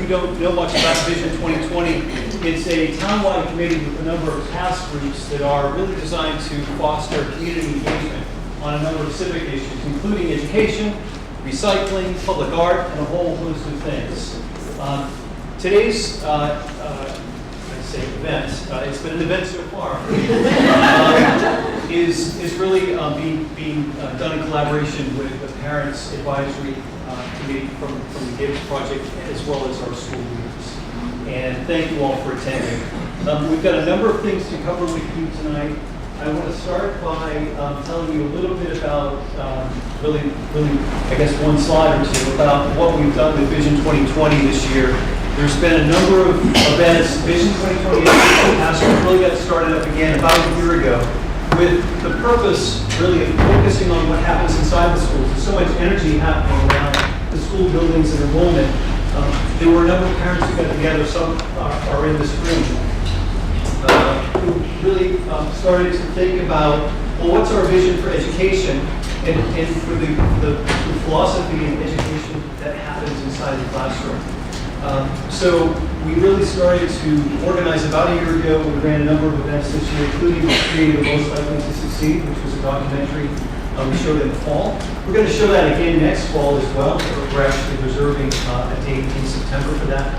who don't know much about Vision 2020, it's a townwide committee with a number of task groups that are really designed to foster community engagement on a number of civic issues, including education, recycling, public art, and a whole host of things. Today's event, it's been an event so far, is really being done in collaboration with the Parents Advisory Committee from the Gibbs project, as well as our school leaders. And thank you all for attending. We've got a number of things to cover with you tonight. I want to start by telling you a little bit about, really, I guess, one slide or two about what we've done with Vision 2020 this year. There's been a number of events. Vision 2020 really got started up again about a year ago with the purpose, really, of focusing on what happens inside the schools. There's so much energy happening around the school buildings and enrollment. There were a number of parents who got together, some are in this room, who really started to think about, well, what's our vision for education and for the philosophy and education that happens inside the classroom. So we really started to organize about a year ago. We ran a number of events this year, including creating The Most Likely to Succeed, which was a documentary we showed in the fall. We're going to show that again next fall as well. We're actually reserving a date in September for that,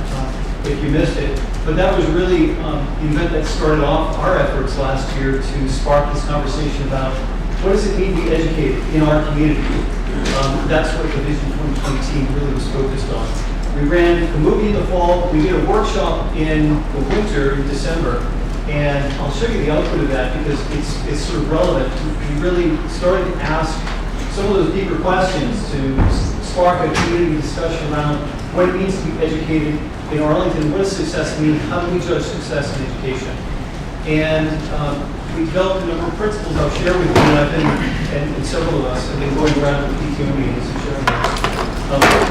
if you missed it. But that was really the event that started off our efforts last year to spark this conversation about what does it mean to be educated in our community. That's what the Vision 2020 team really was focused on. We ran a movie in the fall. We did a workshop in the winter, in December, and I'll show you the output of that because it's sort of relevant. We really started to ask some of those deeper questions to spark a community discussion around what it means to be educated in Arlington. What does success mean? How do we judge success in education? And we developed a number of principles I'll share with you, and I've been, and several of us have been going around with PTO meetings and sharing those.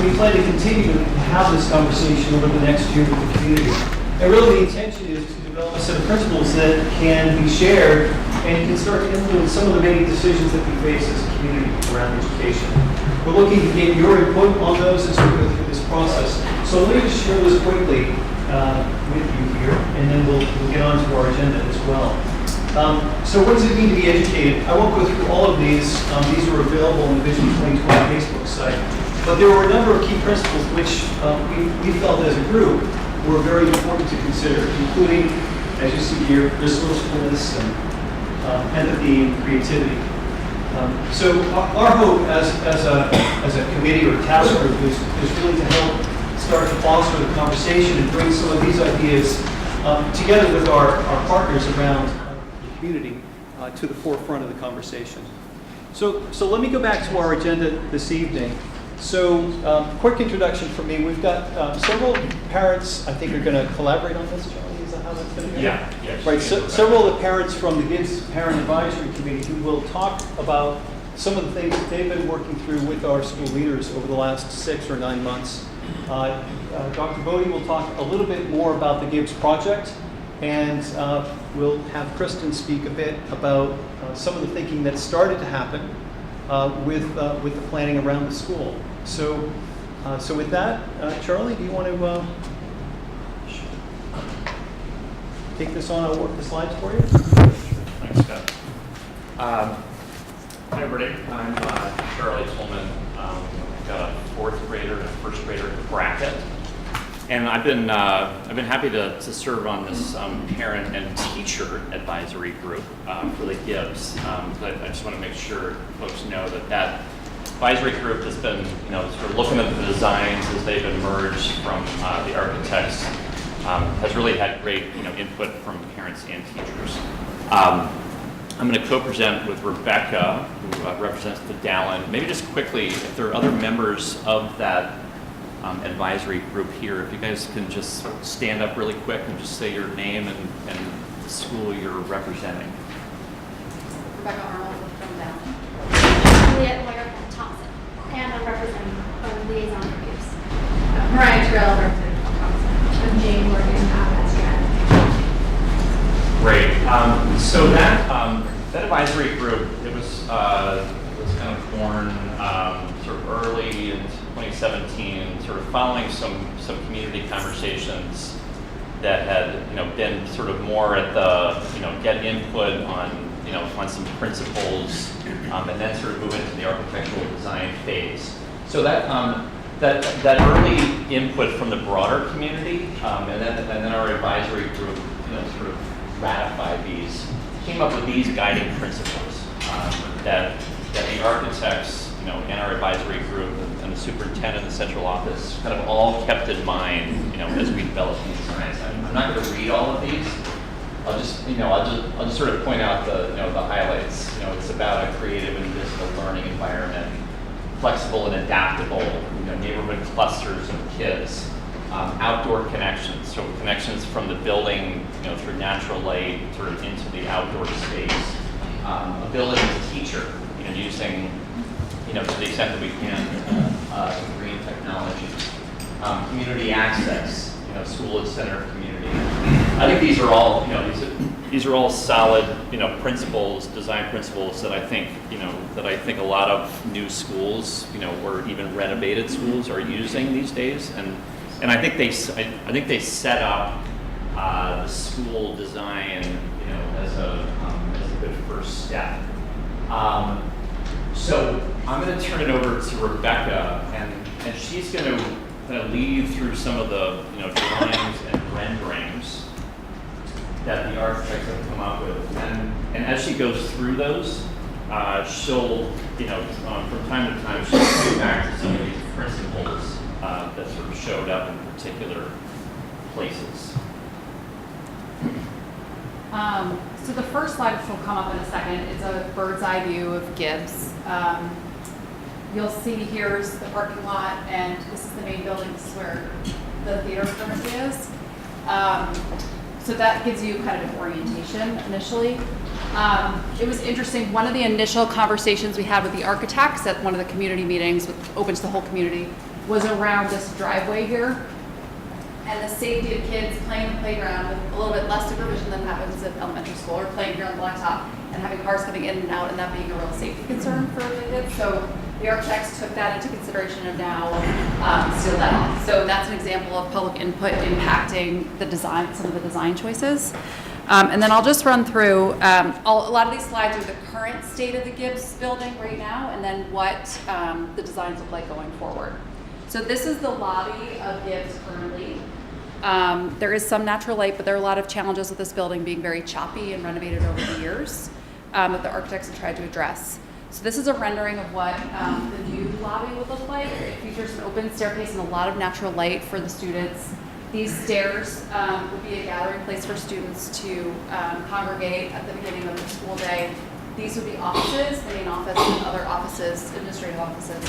We plan to continue to have this conversation over the next year with the community. And really the intention is to develop a set of principles that can be shared and can start to influence some of the many decisions that we face as a community around education. We're looking to get your input on those as we go through this process. So let me just share this quickly with you here, and then we'll get on to our agenda as well. So what does it mean to be educated? I won't go through all of these. These are available on the Vision 2020 Facebook site. But there were a number of key principles which we felt as a group were very important to consider, including, as you see here, resourcefulness and empathy and creativity. So our hope as a committee or task group is really to help start to foster the conversation and bring some of these ideas together with our partners around the community to the forefront of the conversation. So let me go back to our agenda this evening. So, quick introduction from me. We've got several parents, I think, are going to collaborate on this, Charlie. Is that how that's going to go? Yeah. Right. So, several of the parents from the Gibbs Parent Advisory Committee who will talk about some of the things that they've been working through with our school leaders over the last 6 or 9 months. Dr. Bodie will talk a little bit more about the Gibbs project, and we'll have Kristen speak a bit about some of the thinking that started to happen with the planning around the school. So with that, Charlie, do you want to take this on? I'll work the slides for you. Thanks, Scott. Hi, everybody. I'm Charlie Tolman. I've got a 4th grader and a 1st grader bracket, and I've been happy to serve on this parent and teacher advisory group for the Gibbs. But I just want to make sure folks know that advisory group has been, sort of looking at the designs as they've emerged from the architects. Has really had great, input from parents and teachers. I'm going to co-present with Rebecca, who represents the Dallin. Maybe just quickly, if there are other members of that advisory group here, if you guys can just stand up really quick and just say your name and the school you're representing. Rebecca Arnold from Dallin. Juliet Moyer from Thompson. And I'm representing liaison for Gibbs. Mariah Terrell representing Thompson. I'm Jane Morgan at Stratton. Great. So that advisory group, it was kind of born sort of early in 2017, sort of following some community conversations that had, been sort of more at the, get input on some principles, and then sort of move into the architectural design phase. So that early input from the broader community, and then our advisory group, sort of ratified these, came up with these guiding principles that the architects, and our advisory group and the superintendent and the central office kind of all kept in mind, as we developed these designs. I'm not going to read all of these. I'll just sort of point out the highlights. It's about a creative and visible learning environment, flexible and adaptable, neighborhood clusters of kids, outdoor connections, so connections from the building, through natural light, sort of into the outdoor space, ability to teacher, using, to the extent that we can, green technologies, community access, school as center of community. I think these are all, these are all solid, principles, design principles that I think, a lot of new schools, or even renovated schools are using these days, and I think they set up the school design, as a good first step. So I'm going to turn it over to Rebecca, and she's going to kind of lead through some of the drawings and renderings that the architects have come up with, and as she goes through those, she'll from time to time she'll go back to some of these principles that sort of showed up in particular places. So the first slide, which will come up in a second, is a bird's eye view of Gibbs. You'll see here's the parking lot, and this is the main building. This is where the theater currently is. So that gives you kind of an orientation initially. It was interesting. One of the initial conversations we had with the architects at one of the community meetings, which open to the whole community, was around this driveway here and the safety of kids playing in the playground with a little bit less supervision than happens at elementary school, or playing here on the blacktop and having cars coming in and out, and that being a real safety concern for the kids. So the architects took that into consideration and now sealed that off. So that's an example of public input impacting the design, some of the design choices. And then I'll just run through, a lot of these slides are the current state of the Gibbs building right now, and then what the designs look like going forward. So this is the lobby of Gibbs currently. There is some natural light, but there are a lot of challenges with this building being very choppy and renovated over the years that the architects have tried to address. So this is a rendering of what the new lobby would look like. It features an open staircase and a lot of natural light for the students. These stairs would be a gathering place for students to congregate at the beginning of the school day. These would be offices, the main office and other offices, administrative offices.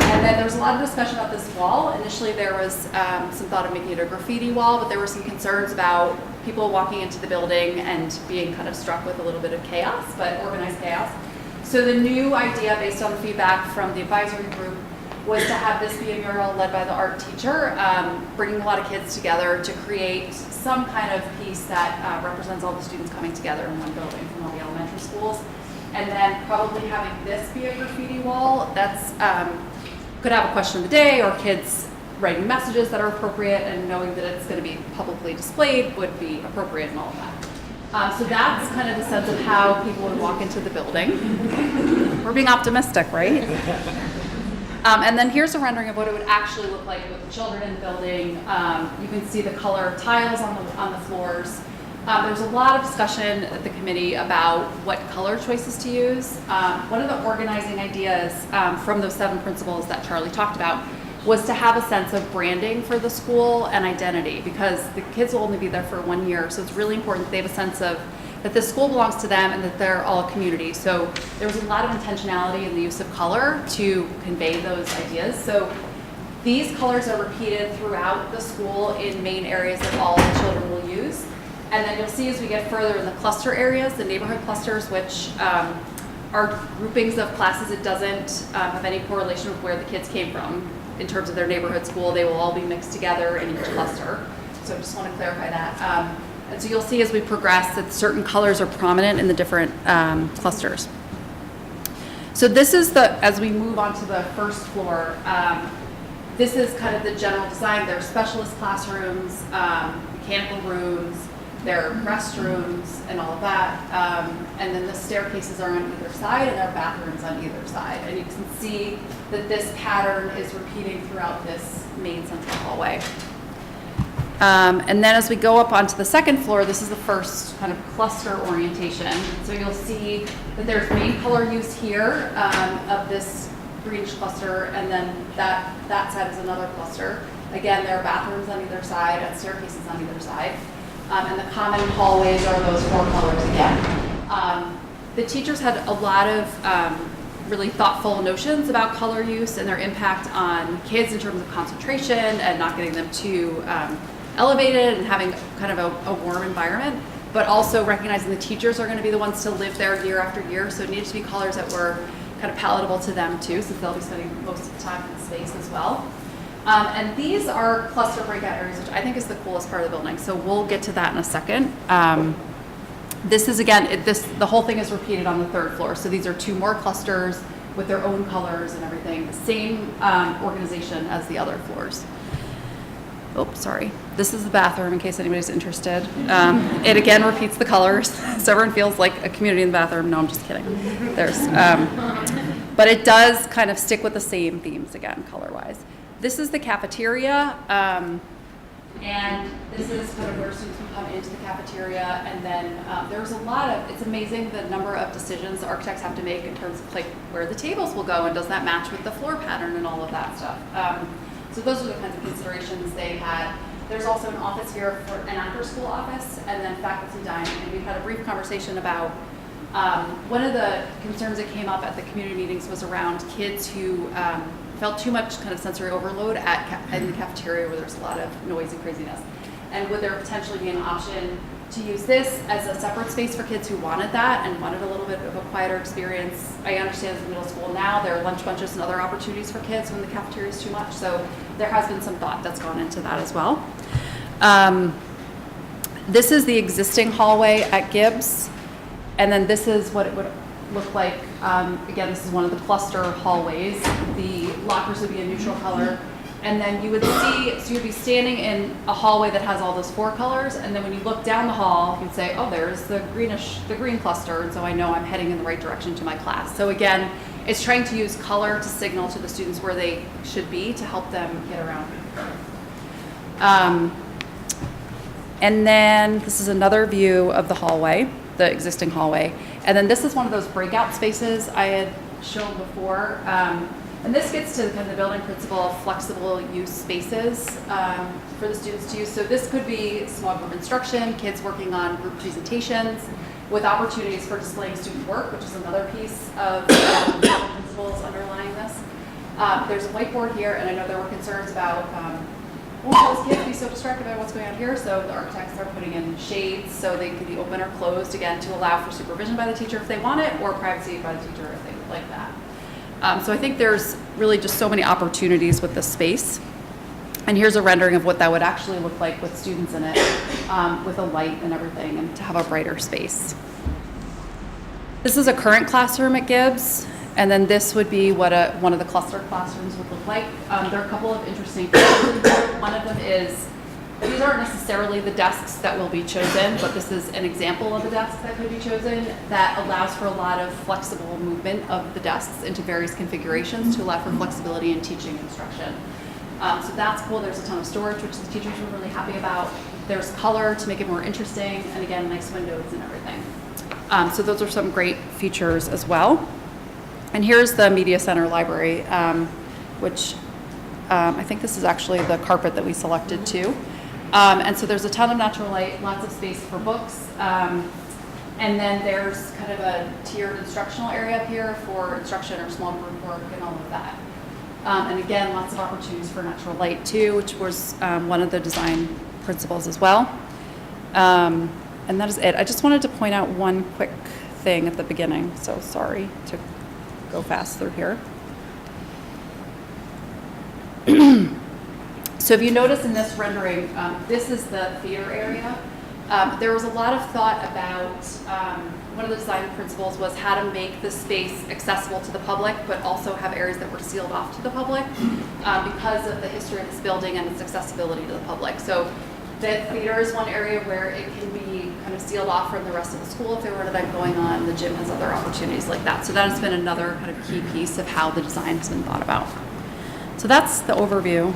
And then there was a lot of discussion about this wall. Initially there was some thought of making it a graffiti wall, but there were some concerns about people walking into the building and being kind of struck with a little bit of chaos, but organized chaos. So the new idea, based on the feedback from the advisory group, was to have this be a mural led by the art teacher, bringing a lot of kids together to create some kind of piece that represents all the students coming together in one building from all the elementary schools. And then probably having this be a graffiti wall, that's could have a question of the day, or kids writing messages that are appropriate, and knowing that it's going to be publicly displayed would be appropriate and all of that. So that's kind of the sense of how people would walk into the building. We're being optimistic, right? And then here's a rendering of what it would actually look like with the children in the building. You can see the color tiles on the floors. There's a lot of discussion at the committee about what color choices to use. One of the organizing ideas from those 7 principles that Charlie talked about was to have a sense of branding for the school and identity, because the kids will only be there for 1 year, so it's really important that they have a sense of that the school belongs to them and that they're all a community. So there was a lot of intentionality in the use of color to convey those ideas. So these colors are repeated throughout the school in main areas that all the children will use. And then you'll see as we get further in the cluster areas, the neighborhood clusters, which are groupings of classes. It doesn't have any correlation with where the kids came from in terms of their neighborhood school. They will all be mixed together in each cluster. So I just want to clarify that. And so you'll see as we progress that certain colors are prominent in the different clusters. So this is as we move on to the first floor, This is kind of the general design. There are specialist classrooms, mechanical rooms, there are restrooms and all of that. And then the staircases are on either side and there are bathrooms on either side. And you can see that this pattern is repeating throughout this main central hallway. And then as we go up onto the second floor, this is the first kind of cluster orientation. So you'll see that there's main color use here of this greenish cluster, and then that side is another cluster. Again, there are bathrooms on either side and staircases on either side. And the common hallways are those 4 colors again. The teachers had a lot of really thoughtful notions about color use and their impact on kids in terms of concentration and not getting them too elevated and having kind of a warm environment, but also recognizing the teachers are going to be the ones to live there year after year. So it needed to be colors that were kind of palatable to them too, since they'll be spending most of the time in the space as well. And these are cluster breakout areas, which I think is the coolest part of the building. So we'll get to that in a second. This is, again, the whole thing is repeated on the 3rd floor. So these are 2 more clusters with their own colors and everything. The same organization as the other floors. Oh, sorry. This is the bathroom in case anybody's interested. It again repeats the colors. So everyone feels like a community in the bathroom. No, I'm just kidding. But it does kind of stick with the same themes again, color-wise. This is the cafeteria, and this is kind of where students can come into the cafeteria, and then there's a lot of, it's amazing the number of decisions the architects have to make in terms of like where the tables will go, and does that match with the floor pattern and all of that stuff. So those are the kinds of considerations they had. There's also an office here for an after-school office, and then faculty dining, and we've had a brief conversation about one of the concerns that came up at the community meetings was around kids who felt too much kind of sensory overload in the cafeteria where there's a lot of noise and craziness. And would there potentially be an option to use this as a separate space for kids who wanted that and wanted a little bit of a quieter experience? I understand as a middle school now, there are lunch bunches and other opportunities for kids when the cafeteria is too much. So there has been some thought that's gone into that as well. This is the existing hallway at Gibbs. And then this is what it would look like. Again, this is one of the cluster hallways. The lockers would be a neutral color. And then you would see, so you'd be standing in a hallway that has all those 4 colors. And then when you look down the hall, you'd say, oh, there's the green cluster. And so I know I'm heading in the right direction to my class. So again, it's trying to use color to signal to the students where they should be to help them get around. And then this is another view of the hallway, the existing hallway. And then this is one of those breakout spaces I had shown before. And this gets to kind of the building principle of flexible use spaces for the students to use. So this could be small group instruction, kids working on group presentations with opportunities for displaying student work, which is another piece of the building principles underlying this. There's a whiteboard here, and I know there were concerns about won't those kids be so distracted by what's going on here? So the architects are putting in shades so they can be open or closed, again, to allow for supervision by the teacher if they want it, or privacy by the teacher if they would like that. So I think there's really just so many opportunities with this space. And here's a rendering of what that would actually look like with students in it, with a light and everything, and to have a brighter space. This is a current classroom at Gibbs. And then this would be what one of the cluster classrooms would look like. There are a couple of interesting features here. One of them is, these aren't necessarily the desks that will be chosen, but this is an example of a desk that could be chosen that allows for a lot of flexible movement of the desks into various configurations to allow for flexibility in teaching instruction. So that's cool. There's a ton of storage, which the teachers were really happy about. There's color to make it more interesting, and again, nice windows and everything. So those are some great features as well. And here's the Media Center Library, which I think this is actually the carpet that we selected too. And so there's a ton of natural light, lots of space for books. And then there's kind of a tiered instructional area up here for instruction or small group work and all of that. And again, lots of opportunities for natural light too, which was one of the design principles as well. And that is it. I just wanted to point out one quick thing at the beginning, so sorry to go fast through here. So if you notice in this rendering, this is the theater area There was a lot of thought about, one of the design principles was how to make the space accessible to the public, but also have areas that were sealed off to the public because of the history of this building and its accessibility to the public. So the theater is one area where it can be kind of sealed off from the rest of the school if there were an event going on. The gym has other opportunities like that. So that has been another kind of key piece of how the design has been thought about. So that's the overview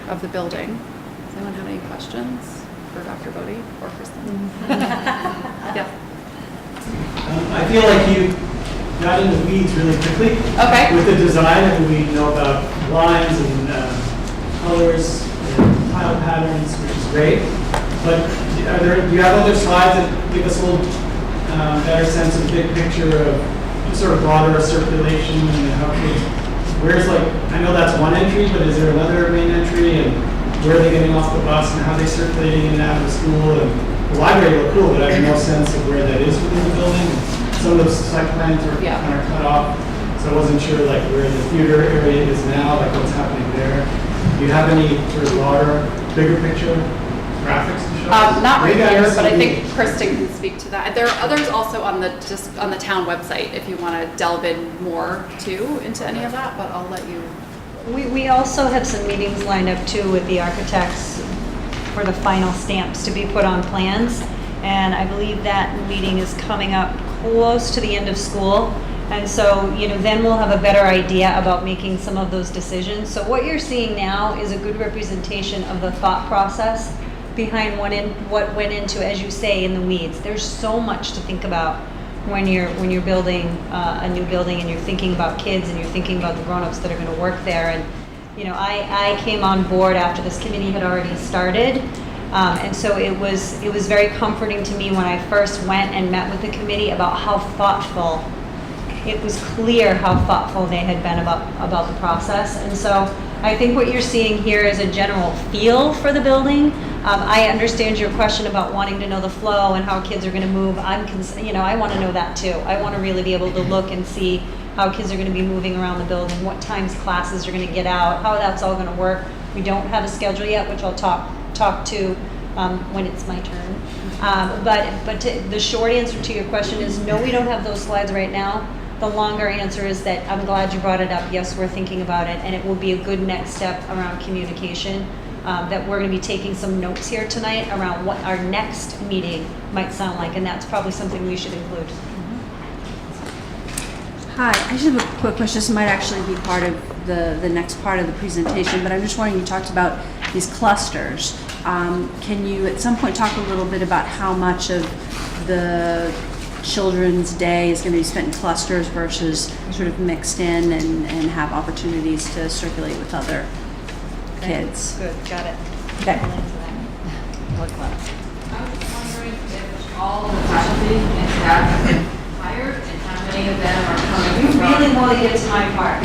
of the building. Does anyone have any questions for Dr. Bodie or Kristen? Yeah. I feel like you got in the weeds really quickly Okay. with the design, and we know about lines and colors and tile patterns, which is great. But do you have other slides that give us a little better sense of the big picture of sort of broader circulation and how kids, where's like, I know that's one entry, but is there another main entry, and where are they getting off the bus and how are they circulating in and out of the school? And the library looked cool, but I have no sense of where that is within the building. Some of those site plans are kind of cut off, so I wasn't sure like where the theater area is now, like what's happening there. Do you have any sort of broader, bigger picture graphics to show us? Not right Maybe here, missed but I something. think Kristen can speak to that. There are others also on the town website if you want to delve in more too into any of that, but I'll let you. We also have some meetings lined up too with the architects for the final stamps to be put on plans. And I believe that meeting is coming up close to the end of school. And so, then we'll have a better idea about making some of those decisions. So what you're seeing now is a good representation of the thought process behind what went into, as you say, in the weeds. There's so much to think about when you're building a new building and you're thinking about kids and you're thinking about the grown-ups that are going to work there. And I came on board after this committee had already started, and so it was very comforting to me when I first went and met with the committee about how thoughtful. It was clear how thoughtful they had been about the process, and so I think what you're seeing here is a general feel for the building. I understand your question about wanting to know the flow and how kids are going to move. I want to know that too. I want to really be able to look and see how kids are going to be moving around the building, what times classes are going to get out, how that's all going to work. We don't have a schedule yet, which I'll talk to when it's my turn. The short answer to your question is no, we don't have those slides right now. The longer answer is that I'm glad you brought it up. Yes, we're thinking about it, and it will be a good next step around communication. That we're going to be taking some notes here tonight around what our next meeting might sound like, and that's probably something we should include. Hi, I just have a quick question. This might actually be part of the next part of the presentation, but I'm just wondering, you talked about these clusters. Can you at some point talk a little bit about how much of the children's day is going to be spent in clusters versus sort of mixed in and have opportunities to circulate with other kids? Good, got it. Okay. What class? I was just wondering if all the faculty and staff have been hired and how many of them are coming from. Really want to get to my part.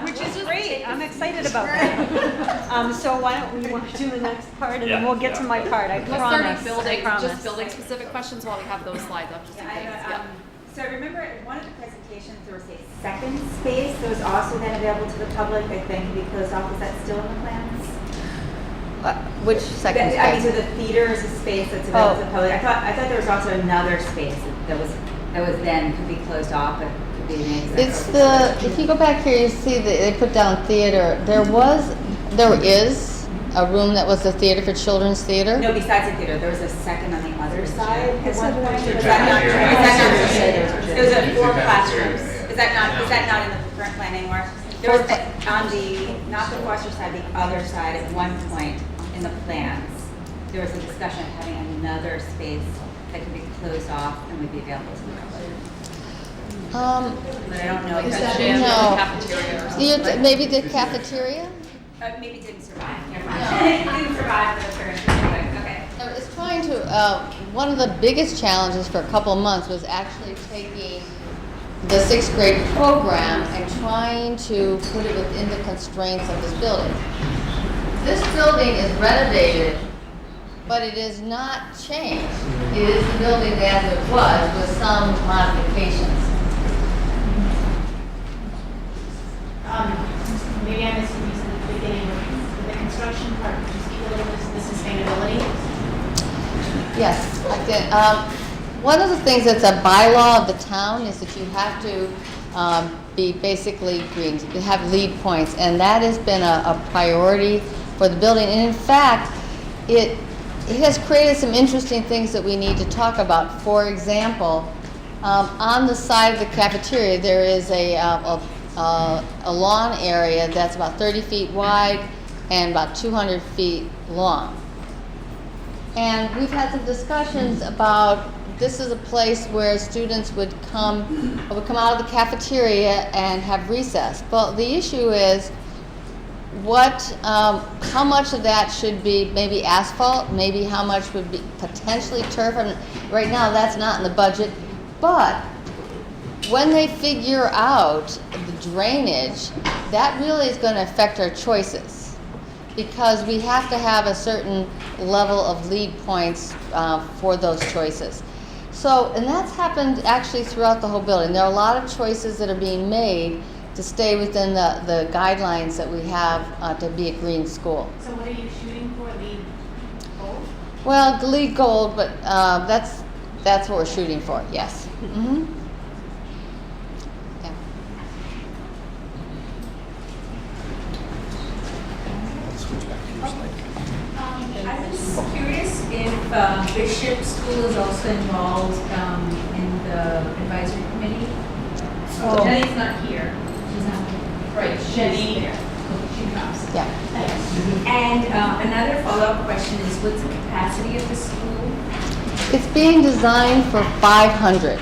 Which is great. I'm excited about that. So why don't we want to do the next part and then we'll get to my part. I Let's promise. start I at promise. just building specific questions while we have those slides up. Just in case. Yeah. So I remember in one of the presentations there was a second space that was also then available to the public, I think, to be closed off. Is that still in the plans? Which second I mean, space? so the theater is a space that's available to the public. I thought there was also another space that was then could be closed off, but could be named. It's if you go back here, you see that they put down theater. There is a room that was the theater for children's theater. No, besides the theater, there was a second on the other side at one point. It's a Was that not true? Is that not cafeteria. true? It was It's a 4 cafeteria, classrooms. yeah. Is that not in the current plan anymore? There was on the, not the Foster side, the other side, at one point in the plans, there was a discussion of having another space that could be closed off and would be available to the public. But I don't know if Is that's that in the No. cafeteria or something? Maybe the cafeteria? maybe didn't survive. Never mind. Didn't survive the current. Okay. It's trying to, one of the biggest challenges for a couple of months was actually taking the 6th grade program and trying to put it within the constraints of this building. This building is renovated, but it is not changed. It is the building as it was with some modifications. Maybe I missed what you said at the beginning with the construction part, could you speak a little bit to the sustainability? Yes, I did. One of the things that's a bylaw of the town is that you have to be basically green, you have lead points, and that has been a priority for the building. And in fact, it has created some interesting things that we need to talk about. For example, on the side of the cafeteria, there is a lawn area that's about 30 feet wide and about 200 feet long. And we've had some discussions about this is a place where students would come out of the cafeteria and have recess. Well, the issue is how much of that should be maybe asphalt, maybe how much would be potentially turf. And right now, that's not in the budget. But when they figure out the drainage, that really is going to affect our choices, because we have to have a certain level of lead points for those choices. So, and that's happened actually throughout the whole building. There are a lot of choices that are being made to stay within the guidelines that we have to be a green school. So what are you shooting for, lead gold? Well, the lead gold, but that's what we're shooting for, yes. Mm-hmm. Yeah. I was curious if Bishop School is also involved in the advisory committee. Oh. Jenny's not here. She's not here. Right, Jenny. She comes. Yeah. And another follow-up question is, what's the capacity of the school? It's being designed for 500.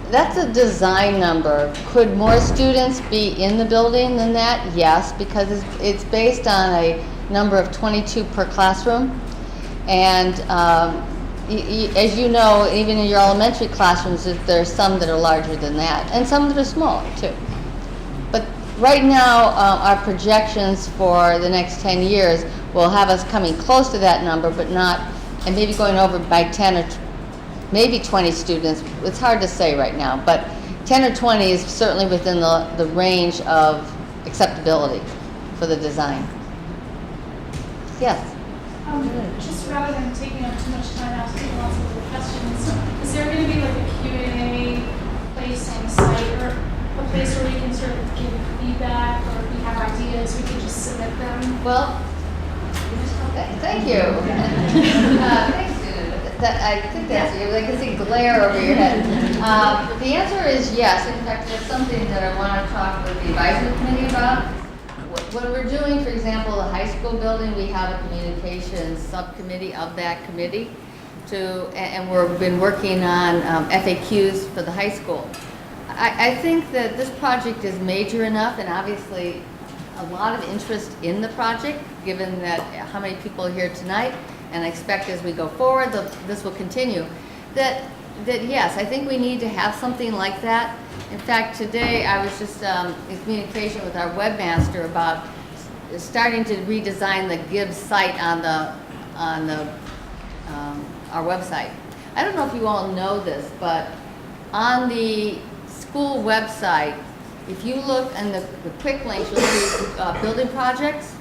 That's a design number. Could more students be in the building than that? Yes, because it's based on a number of 22 per classroom. And as you know, even in your elementary classrooms, there's some that are larger than that, and some that are smaller too. But right now, our projections for the next 10 years will have us coming close to that number, but not, and maybe going over by 10 or maybe 20 students. It's hard to say right now, but 10 or 20 is certainly within the range of acceptability for the design. Yes? Just rather than taking up too much time asking lots of little questions, is there going to be like a Q&A place on the site, or a place where we can sort of give feedback, or if we have ideas, we can just submit them? Well, thank you. Thanks, Susan. I think that's you. I can see glare over your head. The answer is yes. In fact, there's something that I want to talk with the advisory committee about. What we're doing, for example, the high school building, we have a communications subcommittee of that committee and we've been working on FAQs for the high school. I think that this project is major enough, and obviously a lot of interest in the project, given that how many people are here tonight, and I expect as we go forward, this will continue, that yes, I think we need to have something like that. In fact, today I was just in communication with our webmaster about starting to redesign the Gibbs site on our website. I don't know if you all know this, but on the school website, if you look in the quick links, you'll see building projects.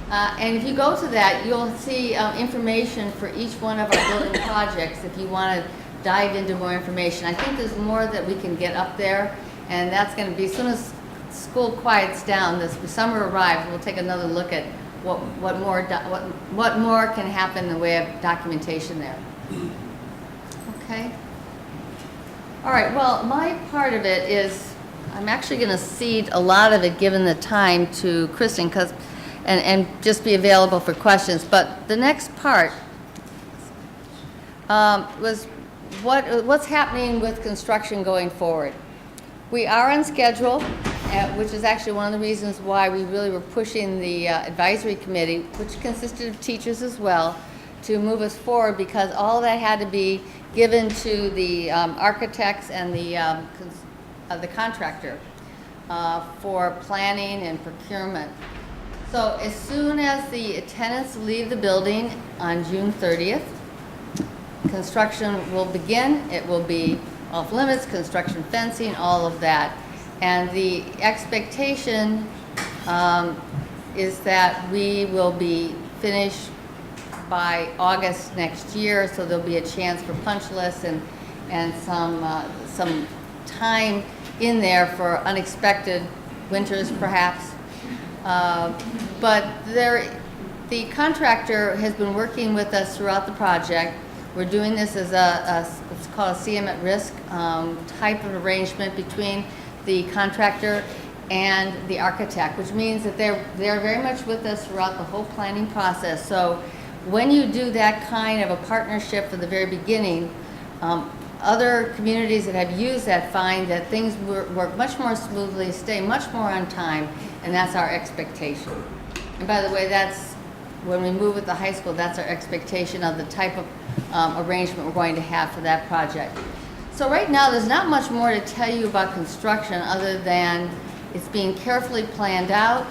And if you go to that, you'll see information for each one of our building projects if you want to dive into more information. I think there's more that we can get up there, and that's going to be, as soon as school quiets down, this summer arrives, we'll take another look at what more can happen in the way of documentation there. Okay. All right. Well, my part of it is I'm actually going to cede a lot of it, given the time, to Kristen, and just be available for questions. But the next part was what's happening with construction going forward. We are on schedule, which is actually one of the reasons why we really were pushing the advisory committee, which consisted of teachers as well, to move us forward, because all that had to be given to the architects and the contractor for planning and procurement. So as soon as the tenants leave the building on June 30th, construction will begin. It will be off limits, construction fencing, all of that. And the expectation is that we will be finished by August next year, so there'll be a chance for punch lists and some time in there for unexpected winters, perhaps. But the contractor has been working with us throughout the project. We're doing this as it's called a CM at risk type of arrangement between the contractor and the architect, which means that they're very much with us throughout the whole planning process. So when you do that kind of a partnership from the very beginning, other communities that have used that find that things work much more smoothly, stay much more on time, and that's our expectation. And by the way, that's when we move with the high school, that's our expectation of the type of arrangement we're going to have for that project. So right now, there's not much more to tell you about construction other than it's being carefully planned out,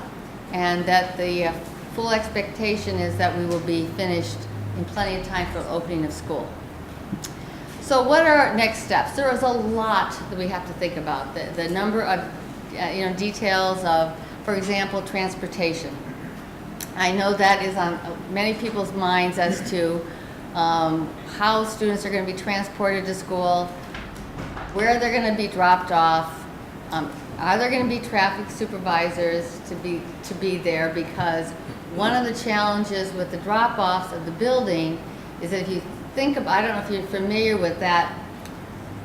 and that the full expectation is that we will be finished in plenty of time for the opening of school. So what are our next steps? There is a lot that we have to think about. The number of details of, for example, transportation. I know that is on many people's minds as to how students are going to be transported to school, where they're going to be dropped off. Are there going to be traffic supervisors to be there? Because one of the challenges with the drop-offs of the building is that if you think of, I don't know if you're familiar with that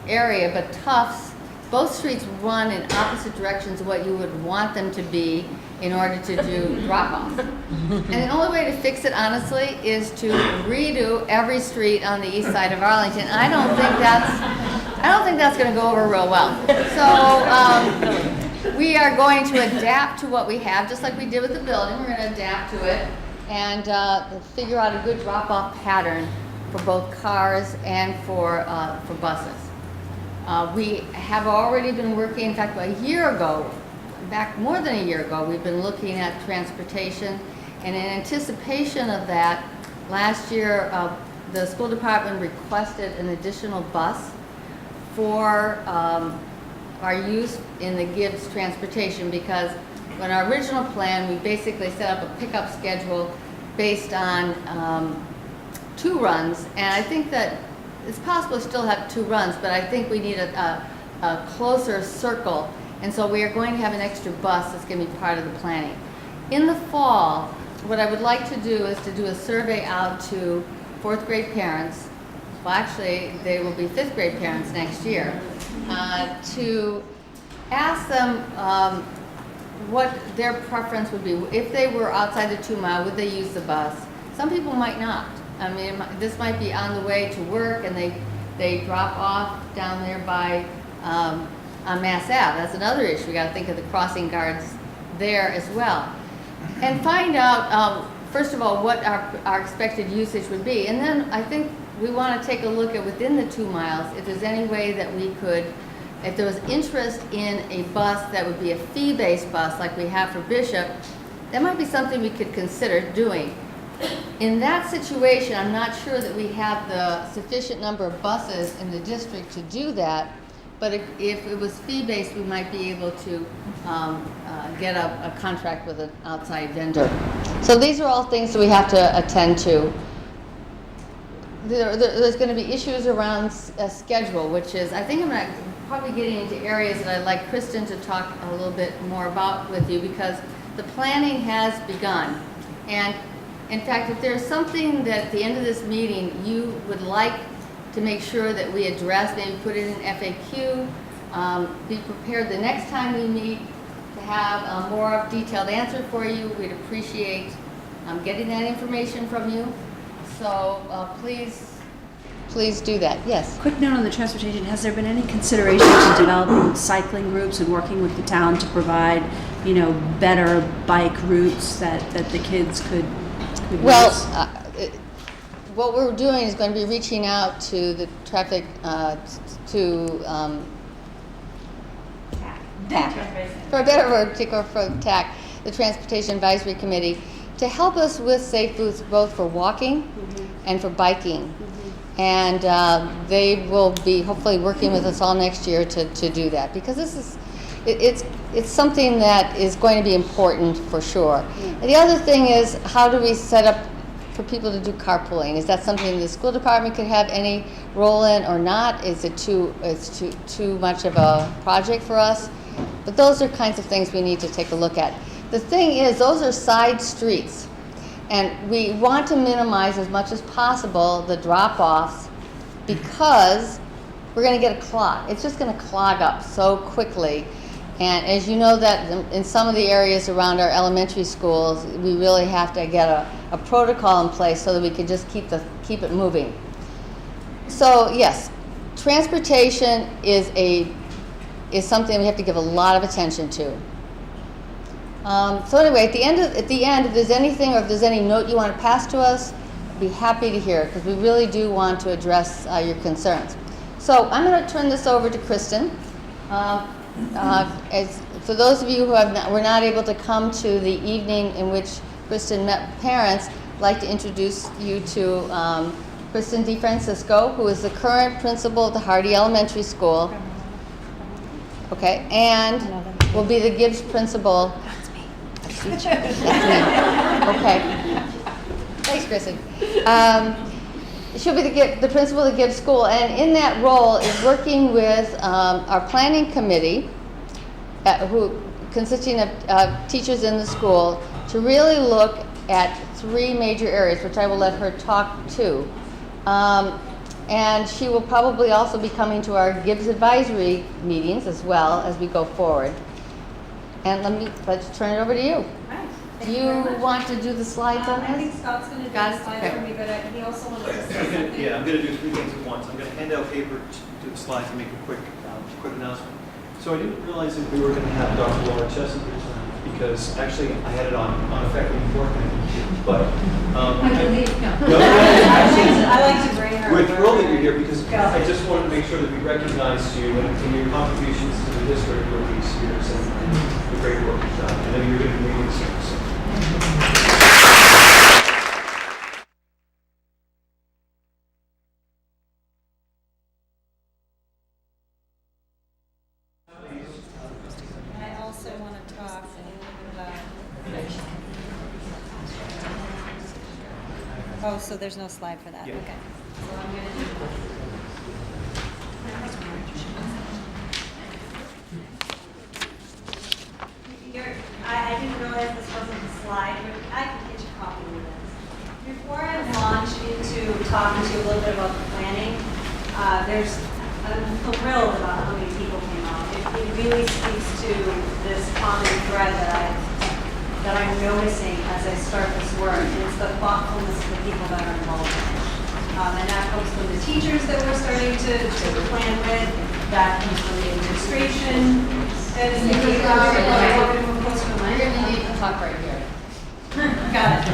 area, but Tufts, both streets run in opposite directions of what you would want them to be in order to do drop-off. And the only way to fix it, honestly, is to redo every street on the east side of Arlington. I don't think that's going to go over real well. So we are going to adapt to what we have, just like we did with the building. We're going to adapt to it and figure out a good drop-off pattern for both cars and for buses. We have already been working, in fact, a year ago, back more than a year ago, we've been looking at transportation, and in anticipation of that, last year the school department requested an additional bus for our use in the Gibbs transportation, because when our original plan, we basically set up a pickup schedule based on 2 runs, and I think that it's possible to still have 2 runs, but I think we need a closer circle, and so we are going to have an extra bus that's going to be part of the planning. In the fall, what I would like to do is to do a survey out to 4th grade parents. Well, actually, they will be 5th grade parents next year, to ask them what their preference would be. If they were outside the 2 mile, would they use the bus? Some people might not. I mean, this might be on the way to work and they drop off down there by on Mass Ave. That's another issue. We got to think of the crossing guards there as well. And find out, first of all, what our expected usage would be. And then I think we want to take a look at within the 2 miles, if there's any way that we could, if there was interest in a bus that would be a fee-based bus like we have for Bishop, that might be something we could consider doing. In that situation, I'm not sure that we have the sufficient number of buses in the district to do that, but if it was fee-based, we might be able to get a contract with an outside vendor. So these are all things that we have to attend to. There's going to be issues around a schedule, which is, I think I'm probably getting into areas that I'd like Kristen to talk a little bit more about with you, because the planning has begun. And in fact, if there's something that at the end of this meeting you would like to make sure that we address, maybe put it in FAQ, be prepared the next time we meet to have a more detailed answer for you. We'd appreciate getting that information from you. So please do that. Yes? Quick note on the transportation. Has there been any consideration to developing cycling groups and working with the town to provide, better bike routes that the kids could Well, use? What we're doing is going to be reaching out to the traffic, TAC, for a better word, for TAC, the Transportation Advisory Committee, to help us with safe routes both for walking and for biking. And they will be hopefully working with us all next year to do that, because this is, it's something that is going to be important for sure. And the other thing is, how do we set up for people to do carpooling? Is that something the school department could have any role in or not? Is it too much of a project for us? But those are kinds of things we need to take a look at. The thing is, those are side streets, and we want to minimize as much as possible the drop-offs because we're going to get a clog. It's just going to clog up so quickly. And as you know, that in some of the areas around our elementary schools, we really have to get a protocol in place so that we can just keep it moving. So yes, transportation is something we have to give a lot of attention to. So anyway, at the end, if there's anything or if there's any note you want to pass to us, I'd be happy to hear it because we really do want to address your concerns. So I'm going to turn this over to Kristen. For those of you who were not able to come to the evening in which Kristen met parents, I'd like to introduce you to Kristen DeFrancisco, who is the current principal at the Hardy Elementary School. Okay, and will be the Gibbs principal. That's me. Okay. Thanks, Kristen. She'll be the principal of the Gibbs School, and in that role is working with our planning committee, who consisting of teachers in the school, to really look at 3 major areas, which I will let her talk to. And she will probably also be coming to our Gibbs advisory meetings as well as we go forward. And let's turn it over to you. Do you want to do the slides on this? I think Scott's going to do the slides for me, but he also wanted to say something. Yeah, I'm going to do 3 things at once. I'm going to hand out paper to do the slides and make a quick announcement. So I didn't realize that we were going to have Dr. Laura Chesson here tonight because actually I had it on effective beforehand. But I believe, no, I like to bring her. we're thrilled that you're here because I just wanted to make sure that we recognized you and your contributions to the district over these years and the great work you've done. I know you're going to be leading us here. So. I also want to talk a little bit about. Oh, so there's no slide for that. Yeah. Okay. So I'm going to do. I didn't realize this wasn't a slide, but I can get you a copy of this. Before I launch into talking to you a little bit about the planning, I'm thrilled about how many people came out. It really speaks to this common thread that I'm noticing as I start this work, and it's the thoughtfulness of the people that are involved in it. And that comes from the teachers that we're starting to plan with, that comes from the administration, and the You're going to need to talk right here. Got it.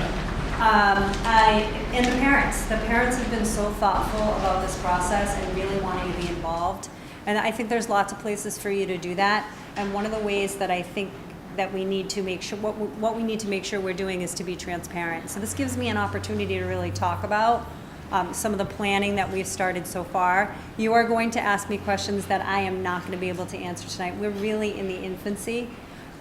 And the parents. The parents have been so thoughtful about this process and really wanting to be involved. And I think there's lots of places for you to do that. And one of the ways that I think that we need to make sure, what we need to make sure we're doing is to be transparent. So this gives me an opportunity to really talk about some of the planning that we've started so far. You are going to ask me questions that I am not going to be able to answer tonight. We're really in the infancy.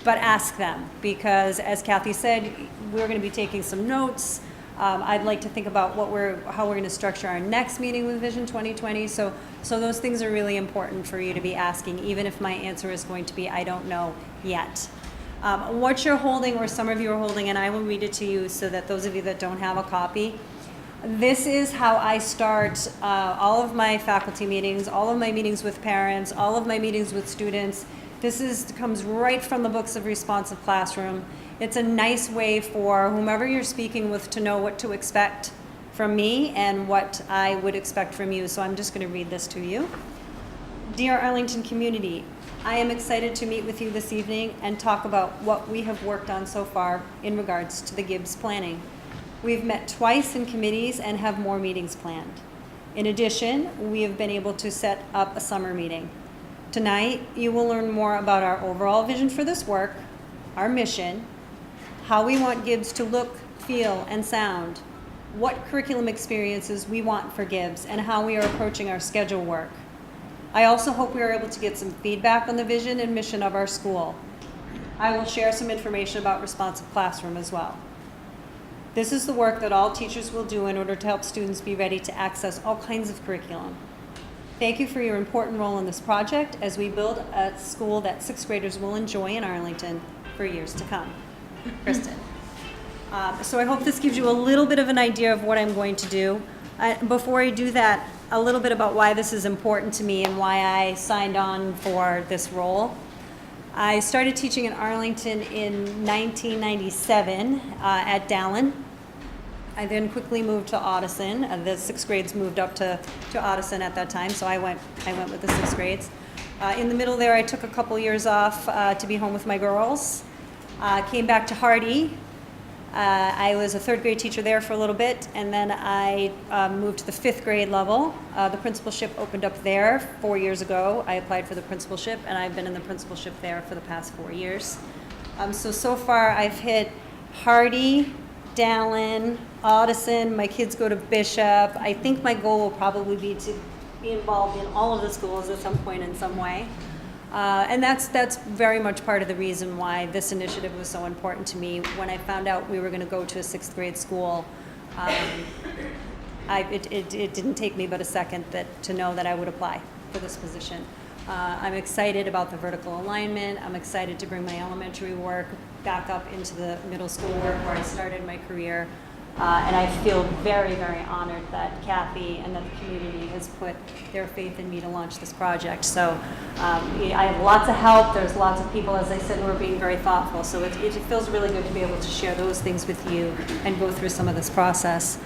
But ask them, because as Kathy said, we're going to be taking some notes. I'd like to think about how we're going to structure our next meeting with Vision 2020. So those things are really important for you to be asking, even if my answer is going to be, I don't know yet. What you're holding, or some of you are holding, and I will read it to you so that those of you that don't have a copy, this is how I start all of my faculty meetings, all of my meetings with parents, all of my meetings with students. This comes right from the books of Responsive Classroom. It's a nice way for whomever you're speaking with to know what to expect from me and what I would expect from you. So I'm just going to read this to you. Dear Arlington community, I am excited to meet with you this evening and talk about what we have worked on so far in regards to the Gibbs planning. We've met twice in committees and have more meetings planned. In addition, we have been able to set up a summer meeting. Tonight, you will learn more about our overall vision for this work, our mission, how we want Gibbs to look, feel, and sound, what curriculum experiences we want for Gibbs, and how we are approaching our schedule work. I also hope we are able to get some feedback on the vision and mission of our school. I will share some information about Responsive Classroom as well. This is the work that all teachers will do in order to help students be ready to access all kinds of curriculum. Thank you for your important role in this project as we build a school that sixth graders will enjoy in Arlington for years to come. Kristen. So I hope this gives you a little bit of an idea of what I'm going to do. Before I do that, a little bit about why this is important to me and why I signed on for this role. I started teaching in Arlington in 1997 at Dallin. I then quickly moved to Audison. The sixth grades moved up to Audison at that time, so I went with the sixth grades. In the middle there, I took a couple years off to be home with my girls. Came back to Hardy. I was a third grade teacher there for a little bit, and then I moved to the fifth grade level. The principalship opened up there 4 years ago. I applied for the principalship, and I've been in the principalship there for the past 4 years. So far I've hit Hardy, Dallin, Audison, my kids go to Bishop. I think my goal will probably be to be involved in all of the schools at some point in some way. And that's very much part of the reason why this initiative was so important to me. When I found out we were going to go to a sixth grade school, it didn't take me but a second to know that I would apply for this position. I'm excited about the vertical alignment. I'm excited to bring my elementary work back up into the middle school work where I started my career. And I feel very, very honored that Kathy and that the community has put their faith in me to launch this project. So I have lots of help. There's lots of people, as I said, who are being very thoughtful. So it feels really good to be able to share those things with you and go through some of this process.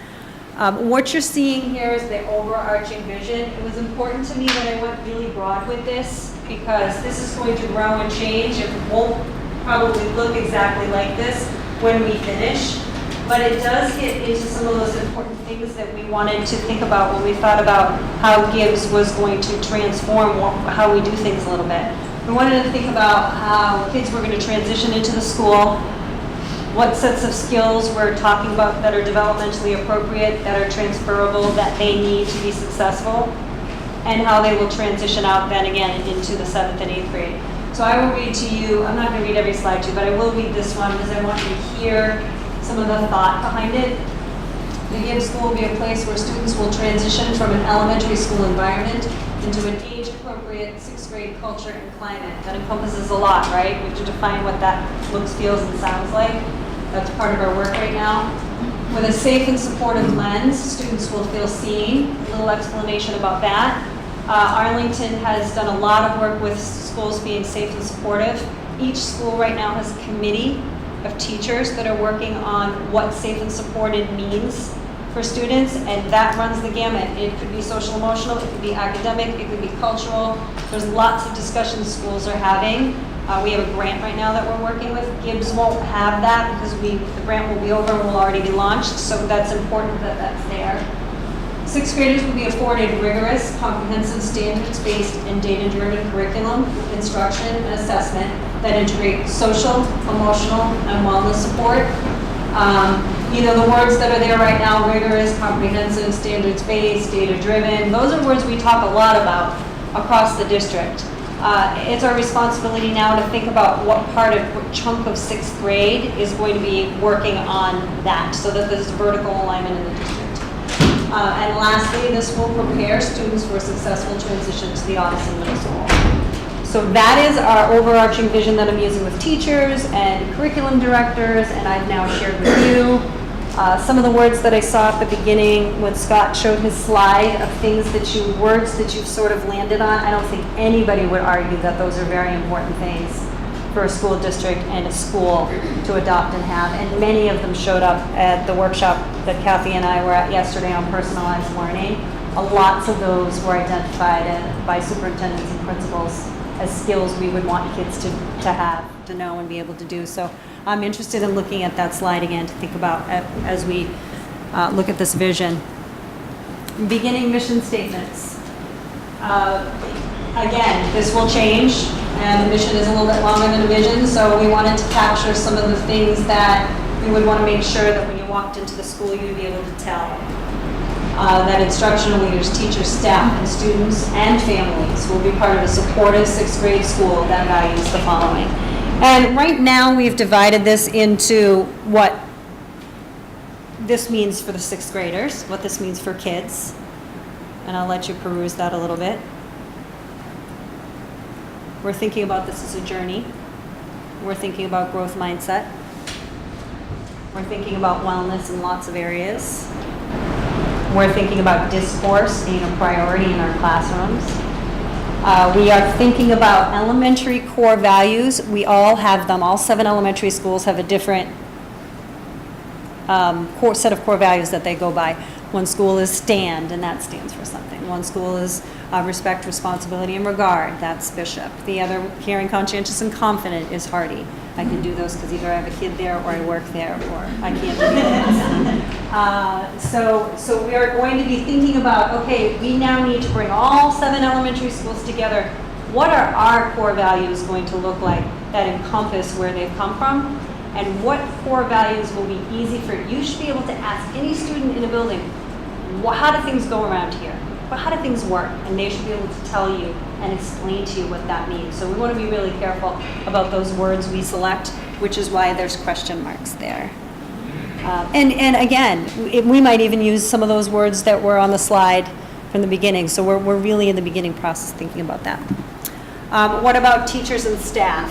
What you're seeing here is the overarching vision. It was important to me that I went really broad with this because this is going to grow and change. It won't probably look exactly like this when we finish. But it does get into some of those important things that we wanted to think about when we thought about how Gibbs was going to transform how we do things a little bit. We wanted to think about how kids were going to transition into the school, what sets of skills we're talking about that are developmentally appropriate, that are transferable, that they need to be successful, and how they will transition out then again into the 7th and 8th grade. So I will read to you, I'm not going to read every slide to you, but I will read this one because I want you to hear some of the thought behind it. The Gibbs School will be a place where students will transition from an elementary school environment into an age-appropriate 6th grade culture and climate. That encompasses a lot, right? We have to define what that looks, feels, and sounds like. That's part of our work right now. With a safe and supportive lens, students will feel seen. A little explanation about that. Arlington has done a lot of work with schools being safe and supportive. Each school right now has a committee of teachers that are working on what safe and supported means for students, and that runs the gamut. It could be social emotional, it could be academic, it could be cultural. There's lots of discussions schools are having. We have a grant right now that we're working with. Gibbs won't have that because the grant will be over and will already be launched, so that's important that that's there. 6th graders will be afforded rigorous, comprehensive, standards-based, and data-driven curriculum, instruction, and assessment that integrate social, emotional, and wellness support. The words that are there right now, rigorous, comprehensive, standards-based, data-driven, those are words we talk a lot about across the district. It's our responsibility now to think about what chunk of 6th grade is going to be working on that so that there's vertical alignment in the district. And lastly, this will prepare students for a successful transition to the Audison Middle School. So that is our overarching vision that I'm using with teachers and curriculum directors, and I've now shared with you. Some of the words that I saw at the beginning when Scott showed his slide of words that you've sort of landed on, I don't think anybody would argue that those are very important things for a school district and a school to adopt and have, and many of them showed up at the workshop that Kathy and I were at yesterday on personalized learning. Lots of those were identified by superintendents and principals as skills we would want kids to have, to know and be able to do. So I'm interested in looking at that slide again to think about as we look at this vision. Beginning mission statements. Again, this will change, and the mission is a little bit longer than a vision, so we wanted to capture some of the things that we would want to make sure that when you walked into the school, you'd be able to tell. That instructional leaders, teachers, staff, and students and families will be part of a supportive 6th grade school that values the following. And right now, we've divided this into what this means for the sixth graders, what this means for kids. And I'll let you peruse that a little bit. We're thinking about this as a journey. We're thinking about growth mindset. We're thinking about wellness in lots of areas. We're thinking about discourse being a priority in our classrooms. We are thinking about elementary core values. We all have them. All 7 elementary schools have a different set of core values that they go by. One school is STAND, and that stands for something. One school is respect, responsibility, and regard. That's Bishop. The other, caring, conscientious, and confident, is Hardy. I can do those because either I have a kid there or I work there, or I can't do it. So we are going to be thinking about, okay, we now need to bring all 7 elementary schools together. What are our core values going to look like that encompass where they've come from? And what core values will be easy for you? You should be able to ask any student in a building, how do things go around here? How do things work? And they should be able to tell you and explain to you what that means. So we want to be really careful about those words we select, which is why there's question marks there. And again, we might even use some of those words that were on the slide from the beginning. So we're really in the beginning process thinking about that. What about teachers and staff?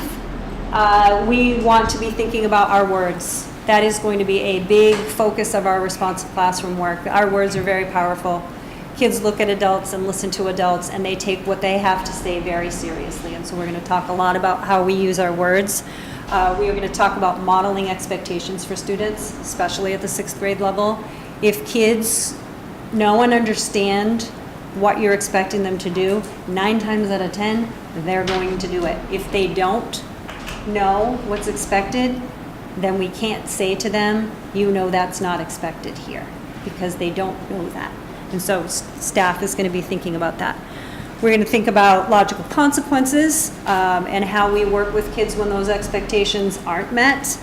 We want to be thinking about our words. That is going to be a big focus of our responsive classroom work. Our words are very powerful. Kids look at adults and listen to adults, and they take what they have to say very seriously. And so we're going to talk a lot about how we use our words. We are going to talk about modeling expectations for students, especially at the 6th grade level. If kids know and understand what you're expecting them to do, 9 times out of 10, they're going to do it. If they don't know what's expected, then we can't say to them, you know that's not expected here, because they don't know that. And so staff is going to be thinking about that. We're going to think about logical consequences and how we work with kids when those expectations aren't met.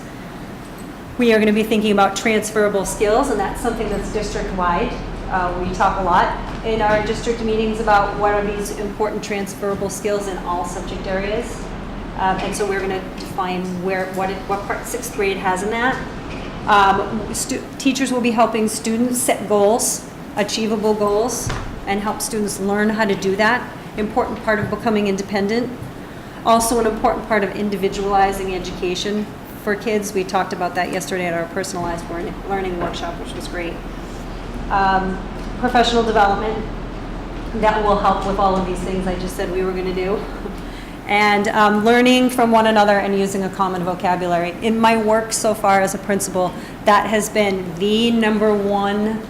We are going to be thinking about transferable skills, and that's something that's district-wide. We talk a lot in our district meetings about what are these important transferable skills in all subject areas. And so we're going to define what part 6th grade has in that. Teachers will be helping students set goals, achievable goals, and help students learn how to do that. Important part of becoming independent. Also an important part of individualizing education for kids. We talked about that yesterday at our personalized learning workshop, which was great. Professional development, that will help with all of these things I just said we were going to do. And learning from one another and using a common vocabulary. In my work so far as a principal, that has been the #1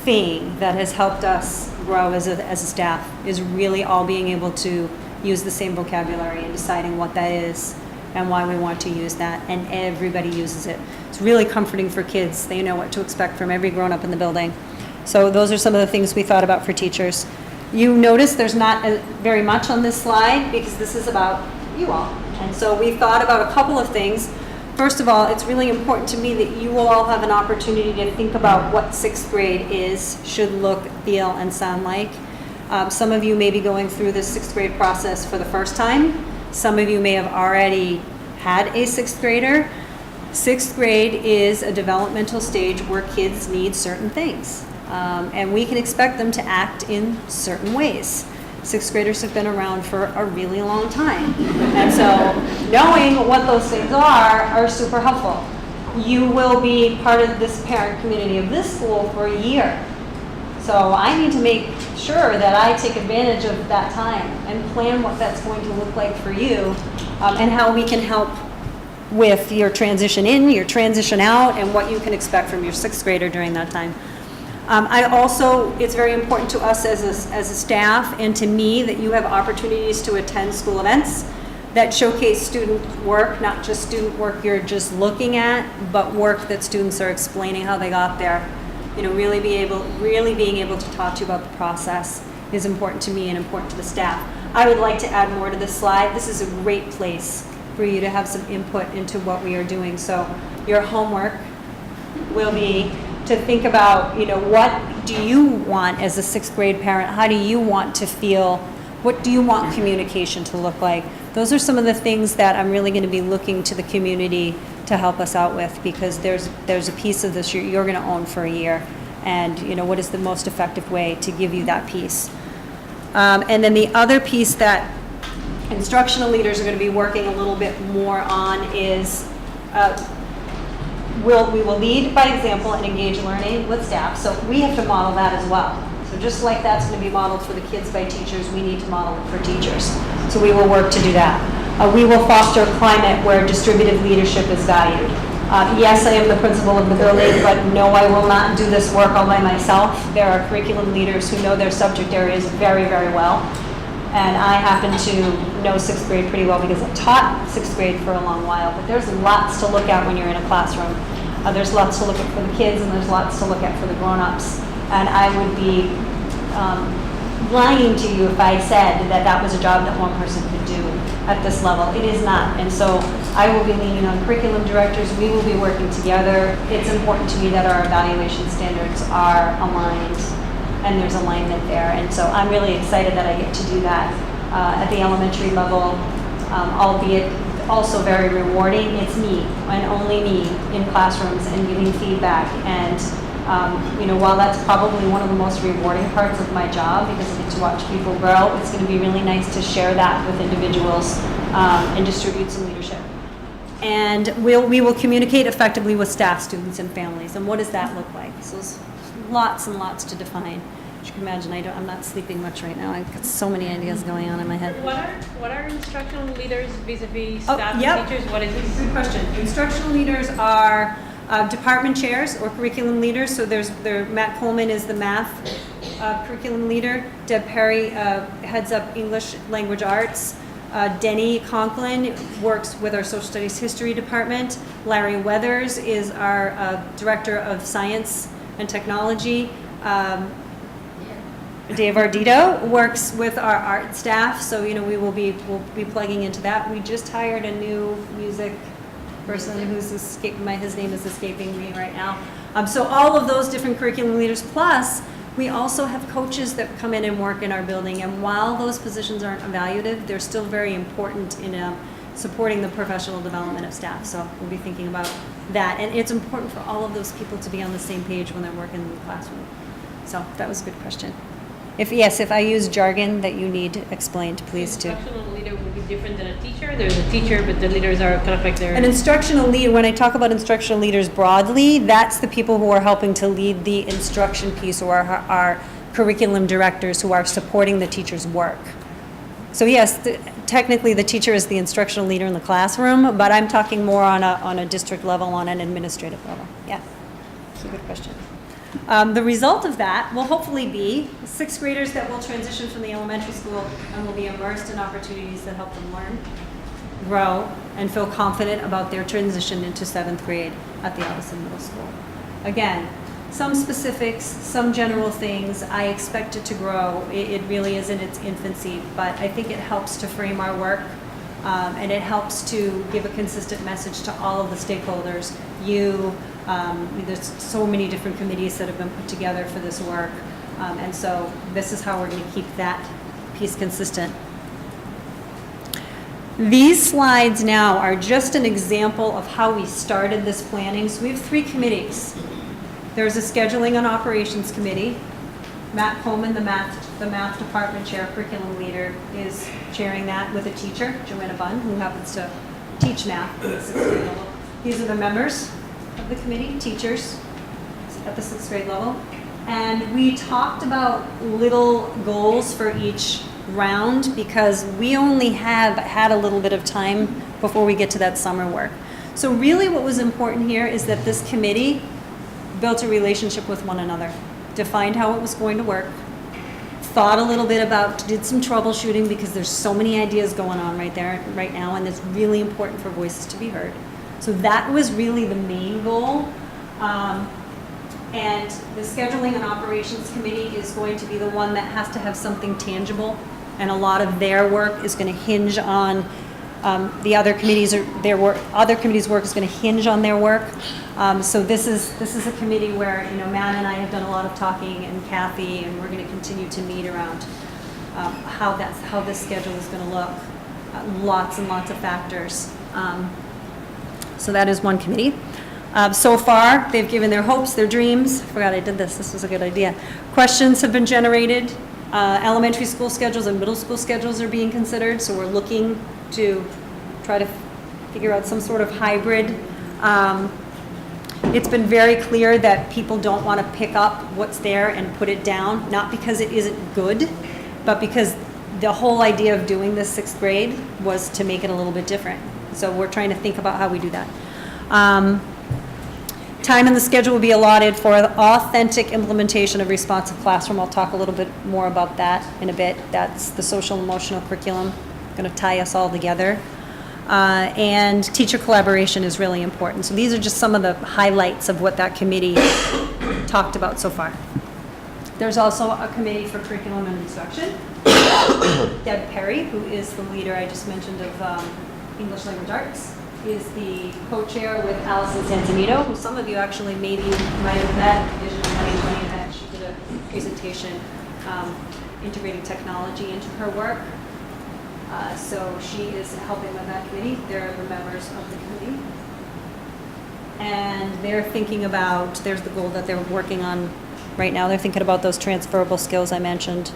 thing that has helped us grow as a staff, is really all being able to use the same vocabulary and deciding what that is and why we want to use that, and everybody uses it. It's really comforting for kids. They know what to expect from every grown-up in the building. So those are some of the things we thought about for teachers. You notice there's not very much on this slide because this is about you all. And so we thought about a couple of things. First of all, it's really important to me that you will all have an opportunity to think about what 6th grade is, should look, feel, and sound like. Some of you may be going through this 6th grade process for the first time. Some of you may have already had a 6th grader. 6th grade is a developmental stage where kids need certain things. And we can expect them to act in certain ways. 6th graders have been around for a really long time. And so knowing what those things are super helpful. You will be part of this parent community of this school for a year. So I need to make sure that I take advantage of that time and plan what that's going to look like for you, and how we can help with your transition in, your transition out, and what you can expect from your 6th grader during that time. It's very important to us as a staff and to me that you have opportunities to attend school events that showcase student work, not just student work you're just looking at, but work that students are explaining how they got there. You know, really being able to talk to you about the process is important to me and important to the staff. I would like to add more to this slide. This is a great place for you to have some input into what we are doing. So your homework will be to think about, what do you want as a 6th grade parent? How do you want to feel? What do you want communication to look like? Those are some of the things that I'm really going to be looking to the community to help us out with, because there's a piece of this you're going to own for a year, and what is the most effective way to give you that piece. And then the other piece that instructional leaders are going to be working a little bit more on is we will lead by example and engage learning with staff. So we have to model that as well. So just like that's going to be modeled for the kids by teachers, we need to model it for teachers. So we will work to do that. We will foster a climate where distributed leadership is valued. Yes, I am the principal of the building, but no, I will not do this work all by myself. There are curriculum leaders who know their subject areas very, very well. And I happen to know sixth grade pretty well because I taught sixth grade for a long while. But there's lots to look at when you're in a classroom. There's lots to look at for the kids, and there's lots to look at for the grown-ups. And I would be lying to you if I said that that was a job that one person could do at this level. It is not. And so I will be leaning on curriculum directors. We will be working together. It's important to me that our evaluation standards are aligned and there's alignment there. And so I'm really excited that I get to do that at the elementary level, albeit also very rewarding. It's me and only me in classrooms and giving feedback. And while that's probably one of the most rewarding parts of my job, because I get to watch people grow, it's going to be really nice to share that with individuals and distribute some leadership. And we will communicate effectively with staff, students, and families. And what does that look like? So there's lots and lots to define. As you can imagine, I'm not sleeping much right now. I've got so many ideas going on in my head. What are instructional leaders vis-a-vis Oh, staff yep. and teachers? What is this? Good question. Instructional leaders are department chairs or curriculum leaders. So Matt Coleman is the math curriculum leader. Deb Perry heads up English language arts. Denny Conklin works with our social studies history department. Larry Weathers is our director of science and technology. Dave Ardito works with our art staff, so we'll be plugging into that. We just hired a new music person who's his name is escaping me right now. So all of those different curriculum leaders, plus we also have coaches that come in and work in our building, and while those positions aren't evaluative, they're still very important in supporting the professional development of staff. So we'll be thinking about that, and it's important for all of those people to be on the same page when they're working in the classroom. So that was a good question. If I use jargon that you need explained, please do. Instructional leader will be different than a teacher. There's a teacher, but the leaders are kind of like their... An instructional leader, when I talk about instructional leaders broadly, that's the people who are helping to lead the instruction piece, or our curriculum directors who are supporting the teacher's work. So yes, technically the teacher is the instructional leader in the classroom, but I'm talking more on a district level, on an administrative level. Yeah, that's a good question. The result of that will hopefully be sixth graders that will transition from the elementary school and will be immersed in opportunities that help them learn, grow, and feel confident about their transition into seventh grade at the Arlington Middle School. Again, some specifics, some general things. I expect it to grow. It really is in its infancy, but I think it helps to frame our work, and it helps to give a consistent message to all of the stakeholders. There's so many different committees that have been put together for this work, and so this is how we're going to keep that piece consistent. These slides now are just an example of how we started this planning. So we have 3 committees. There's a scheduling and operations committee. Matt Coleman, the math department chair, curriculum leader, is chairing that with a teacher, Joanna Bunn, who happens to teach math at the 6th grade level. These are the members of the committee, teachers at the 6th grade level. And we talked about little goals for each round because we only have had a little bit of time before we get to that summer work. So really what was important here is that this committee built a relationship with one another, defined how it was going to work, thought a little bit about, did some troubleshooting because there's so many ideas going on right now, and it's really important for voices to be heard. So that was really the main goal. And the scheduling and operations committee is going to be the one that has to have something tangible, and a lot of their work is going to hinge on the other committees, or their work. Other committees' work is going to hinge on their work. So this is a committee where Matt and I have done a lot of talking, and Kathy, and we're going to continue to meet around how this schedule is going to look. Lots and lots of factors. So that is one committee. So far, they've given their hopes, their dreams. Forgot I did this. This was a good idea. Questions have been generated. Elementary school schedules and middle school schedules are being considered. So we're looking to try to figure out some sort of hybrid. It's been very clear that people don't want to pick up what's there and put it down, not because it isn't good, but because the whole idea of doing this 6th grade was to make it a little bit different. So we're trying to think about how we do that. Time in the schedule will be allotted for authentic implementation of responsive classroom. I'll talk a little bit more about that in a bit. That's the social emotional curriculum, going to tie us all together. And teacher collaboration is really important. So these are just some of the highlights of what that committee talked about so far. There's also a committee for curriculum and instruction. Deb Perry, who is the leader I just mentioned of English Language Arts, is the co-chair with Allison Santonito, who some of you actually maybe might have met at the Vision 2020 event. She did a presentation integrating technology into her work. So she is helping with that committee. They're the members of the committee. And they're thinking about, there's the goal that they're working on right now. They're thinking about those transferable skills I mentioned,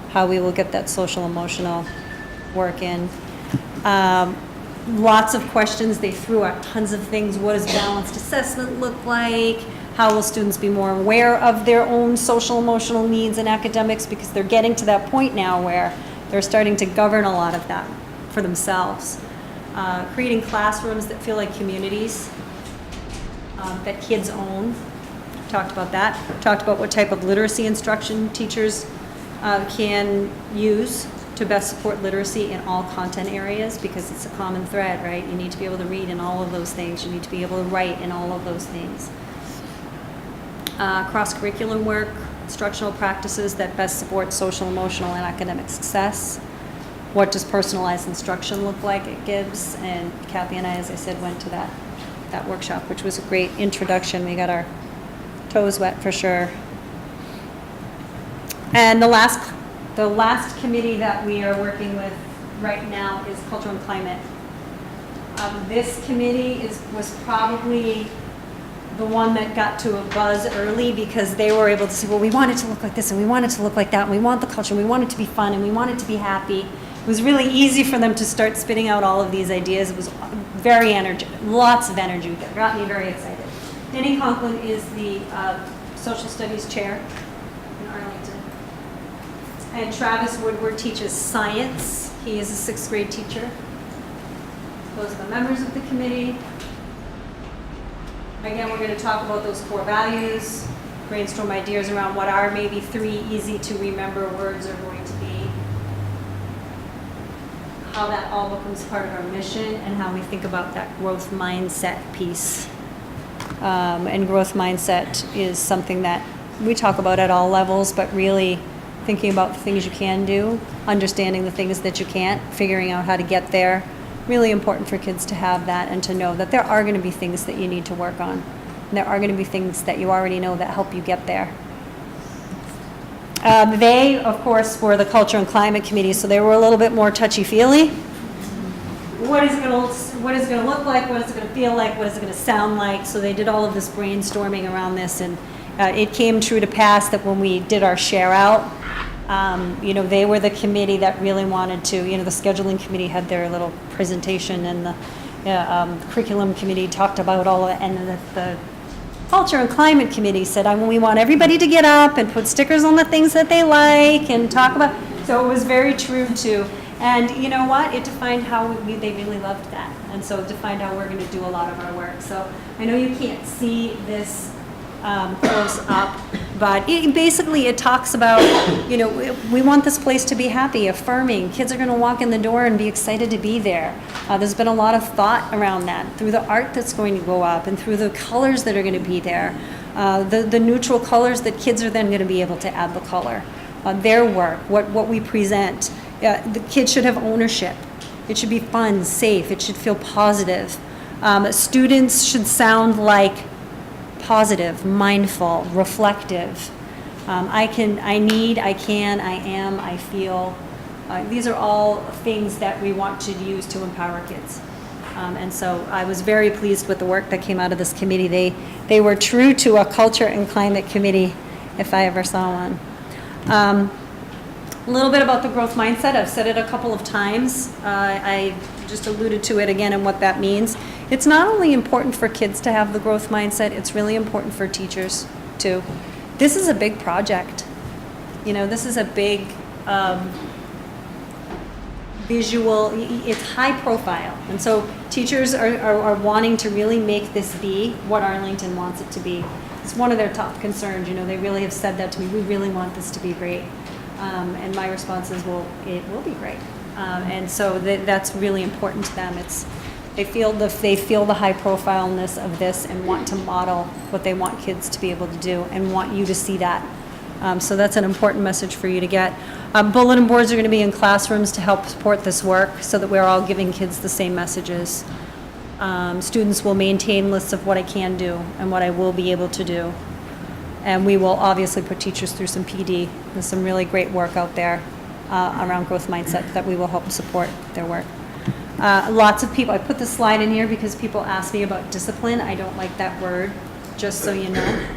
how we will get that social emotional work in. Lots of questions. They threw out tons of things. What does balanced assessment look like? How will students be more aware of their own social emotional needs and academics? Because they're getting to that point now where they're starting to govern a lot of that for themselves. Creating classrooms that feel like communities that kids own. Talked about that. Talked about what type of literacy instruction teachers can use to best support literacy in all content areas, because it's a common thread, right? You need to be able to read in all of those things. You need to be able to write in all of those things. Cross-curriculum work, instructional practices that best support social, emotional, and academic success. What does personalized instruction look like at Gibbs? And Kathy and I, as I said, went to that workshop, which was a great introduction. We got our toes wet for sure. And the last committee that we are working with right now is Culture and Climate. This committee was probably the one that got to a buzz early, because they were able to say, well, we want it to look like this, and we want it to look like that, and we want the culture, and we want it to be fun, and we want it to be happy. It was really easy for them to start spitting out all of these ideas. It was very energetic, lots of energy that got me very excited. Denny Conklin is the social studies chair in Arlington. And Travis Woodward teaches science. He is a 6th grade teacher. Those are the members of the committee. Again, we're going to talk about those core values, brainstorm ideas around what our maybe 3 easy to remember words are going to be, how that all becomes part of our mission, and how we think about that growth mindset piece. And growth mindset is something that we talk about at all levels, but really thinking about the things you can do, understanding the things that you can't, figuring out how to get there. Really important for kids to have that and to know that there are going to be things that you need to work on. And there are going to be things that you already know that help you get there. They, of course, were the Culture and Climate Committee, so they were a little bit more touchy-feely. What is it going to look like? What is it going to feel like? What is it going to sound like? So they did all of this brainstorming around this, and it came true to pass that when we did our share out, they were the committee that really wanted to, the scheduling committee had their little presentation, and the curriculum committee talked about all of it, and the Culture and Climate Committee said, we want everybody to get up and put stickers on the things that they like and talk about. So it was very true to, and you know what? It defined how they really loved that. And so it defined how we're going to do a lot of our work. So I know you can't see this close up, but it talks about, we want this place to be happy, affirming. Kids are going to walk in the door and be excited to be there. There's been a lot of thought around that through the art that's going to go up and through the colors that are going to be there, the neutral colors that kids are then going to be able to add the color. Their work, what we present. The kids should have ownership. It should be fun, safe. It should feel positive. Students should sound like positive, mindful, reflective. I am, I feel. These are all things that we want to use to empower kids. And so I was very pleased with the work that came out of this committee. They were true to a culture and climate committee, if I ever saw one. A little bit about the growth mindset. I've said it a couple of times. I just alluded to it again and what that means. It's not only important for kids to have the growth mindset, it's really important for teachers too. This is a big project. You know, this is a big visual, it's high profile. And so teachers are wanting to really make this be what Arlington wants it to be. It's one of their top concerns. You know, they really have said that to me. We really want this to be great. And my response is, well, it will be great. And so that's really important to them. They feel the high profileness of this and want to model what they want kids to be able to do and want you to see that. So that's an important message for you to get. Bulletin boards are going to be in classrooms to help support this work so that we're all giving kids the same messages. Students will maintain lists of what I can do and what I will be able to do. And we will obviously put teachers through some PD. There's some really great work out there around growth mindset that we will help support their work. Lots of people, I put this slide in here because people ask me about discipline. I don't like that word, just so you know.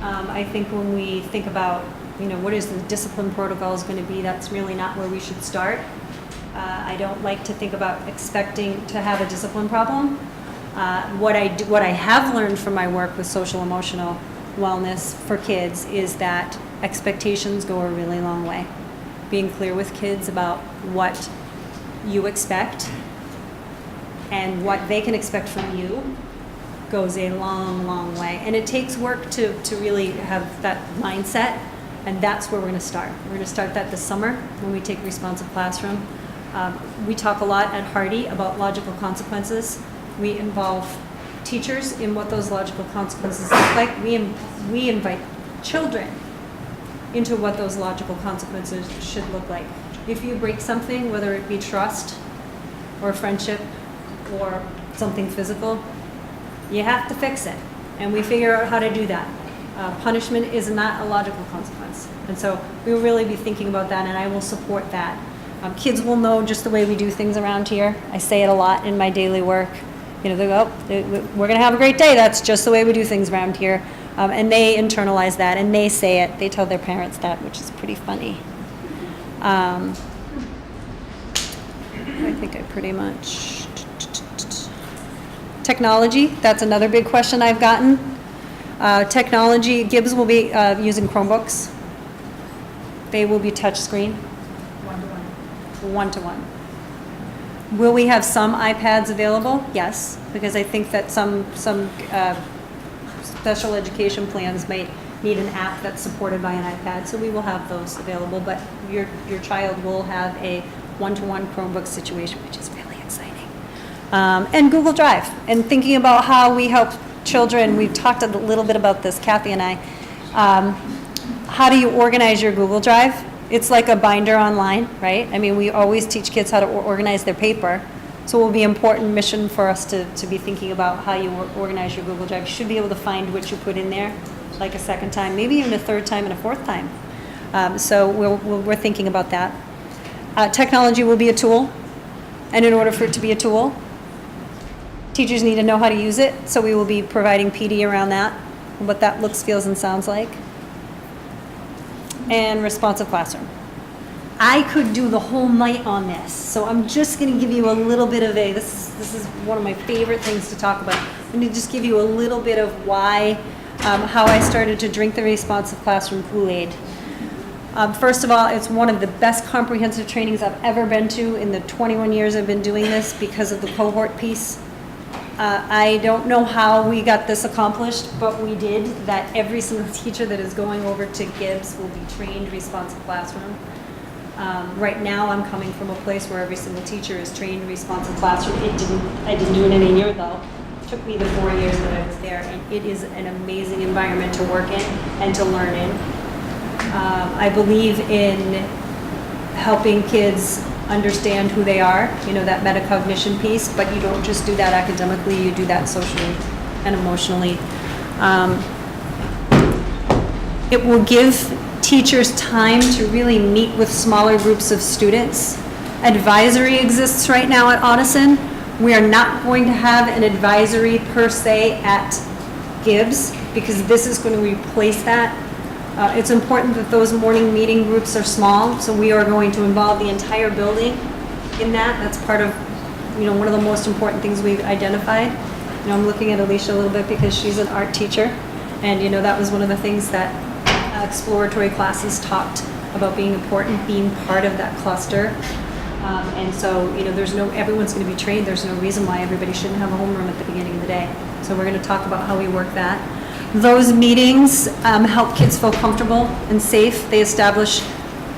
I think when we think about, you know, what is the discipline protocol is going to be, that's really not where we should start. I don't like to think about expecting to have a discipline problem. What I have learned from my work with social emotional wellness for kids is that expectations go a really long way. Being clear with kids about what you expect and what they can expect from you goes a long, long way. And it takes work to really have that mindset, and that's where we're going to start. We're going to start that this summer when we take Responsive Classroom. We talk a lot at Hardy about logical consequences. We involve teachers in what those logical consequences look like. We invite children into what those logical consequences should look like. If you break something, whether it be trust or friendship or something physical, you have to fix it. And we figure out how to do that. Punishment is not a logical consequence. And so we will really be thinking about that, and I will support that. Kids will know just the way we do things around here. I say it a lot in my daily work. You know, they go, oh, we're going to have a great day. That's just the way we do things around here. And they internalize that, and they say it. They tell their parents that, which is pretty funny. I think I pretty much... Technology, that's another big question I've gotten. Technology, Gibbs will be using Chromebooks. They will be touchscreen. One-to-one. Will we have some iPads available? Yes, because I think that some special education plans might need an app that's supported by an iPad, so we will have those available, but your child will have a one-to-one Chromebook situation, which is really exciting. And Google Drive, and thinking about how we help children. We've talked a little bit about this, Kathy and I. How do you organize your Google Drive? It's like a binder online, right? I mean, we always teach kids how to organize their paper. So it will be an important mission for us to be thinking about how you organize your Google Drive. You should be able to find what you put in there, like a second time, maybe even a third time and a fourth time. So we're thinking about that. Technology will be a tool, and in order for it to be a tool, teachers need to know how to use it, so we will be providing PD around that, what that looks, feels, and sounds like. And Responsive Classroom. I could do the whole night on this, so I'm just going to give you a little bit of this is one of my favorite things to talk about. I'm going to just give you a little bit of why, how I started to drink the Responsive Classroom Kool-Aid. First of all, it's one of the best comprehensive trainings I've ever been to in the 21 years I've been doing this because of the cohort piece. I don't know how we got this accomplished, but we did, that every single teacher that is going over to Gibbs will be trained Responsive Classroom. Right now, I'm coming from a place where every single teacher is trained Responsive Classroom. I didn't do it in a year though. It took me the 4 years that I was there, and it is an amazing environment to work in and to learn in. I believe in helping kids understand who they are, you know, that metacognition piece, but you don't just do that academically, you do that socially and emotionally. It will give teachers time to really meet with smaller groups of students. Advisory exists right now at Audison, We are not going to have an advisory per se at Gibbs, because this is going to replace that. It's important that those morning meeting groups are small, so we are going to involve the entire building in that. That's part of, one of the most important things we've identified. I'm looking at Alicia a little bit because she's an art teacher, and that was one of the things that exploratory classes talked about being important, being part of that cluster. And so, everyone's going to be trained. There's no reason why everybody shouldn't have a homeroom at the beginning of the day. So we're going to talk about how we work that. Those meetings help kids feel comfortable and safe. They establish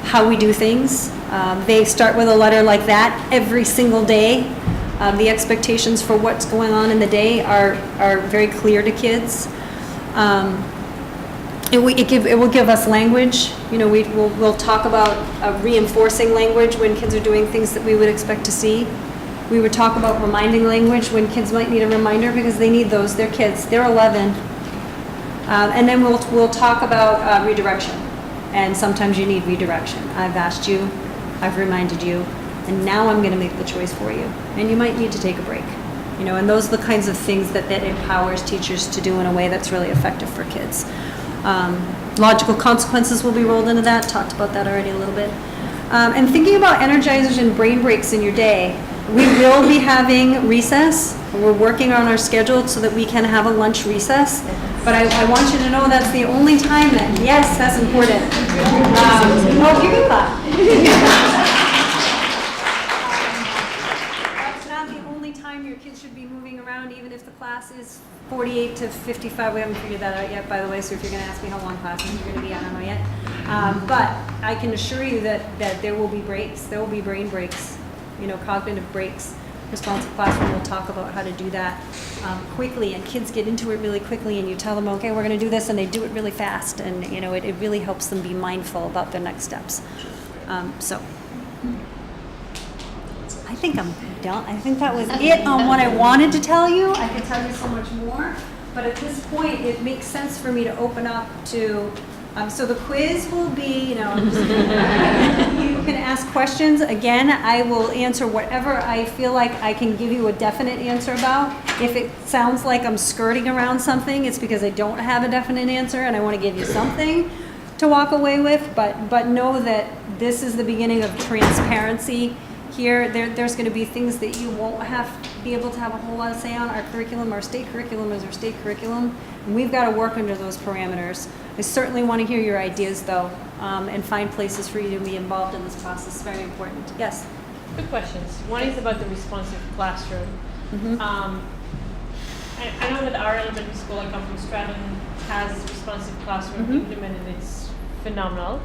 how we do things. They start with a letter like that every single day. The expectations for what's going on in the day are very clear to kids. It will give us language. We'll talk about reinforcing language when kids are doing things that we would expect to see. We would talk about reminding language when kids might need a reminder because they need those. They're kids. They're 11. And then we'll talk about redirection. And sometimes you need redirection. I've asked you, I've reminded you, and now I'm going to make the choice for you. And you might need to take a break. And those are the kinds of things that empowers teachers to do in a way that's really effective for kids. Logical consequences will be rolled into that. Talked about that already a little bit. And thinking about energizers and brain breaks in your day. We will be having recess. We're working on our schedule so that we can have a lunch recess. But I want you to know that's the only time that, yes, that's important. You can clap. That's not the only time your kids should be moving around, even if the class is 48 to 55. We haven't figured that out yet, by the way, so if you're going to ask me how long classes are going to be, I don't know yet. But I can assure you that there will be breaks. There will be brain breaks, cognitive breaks. Responsive classroom will talk about how to do that quickly, and kids get into it really quickly, and you tell them, okay, we're going to do this, and they do it really fast, and it really helps them be mindful about their next steps. So I think I'm done. I think that was it on what I wanted to tell you. I could tell you so much more, but at this point, it makes sense for me to open up to. So the quiz will be, you can ask questions. Again, I will answer whatever I feel like I can give you a definite answer about. If it sounds like I'm skirting around something, it's because I don't have a definite answer and I want to give you something to walk away with. But know that this is the beginning of transparency here. There's going to be things that you won't be able to have a whole lot of say on. Our curriculum, our state curriculum is our state curriculum, and we've got to work under those parameters. I certainly want to hear your ideas, though, and find places for you to be involved in this process. Very important. Yes? Two questions. One is about the responsive classroom. Mm-hmm. I know that our elementary school, I come from Stratton, has responsive classroom implemented. It's phenomenal.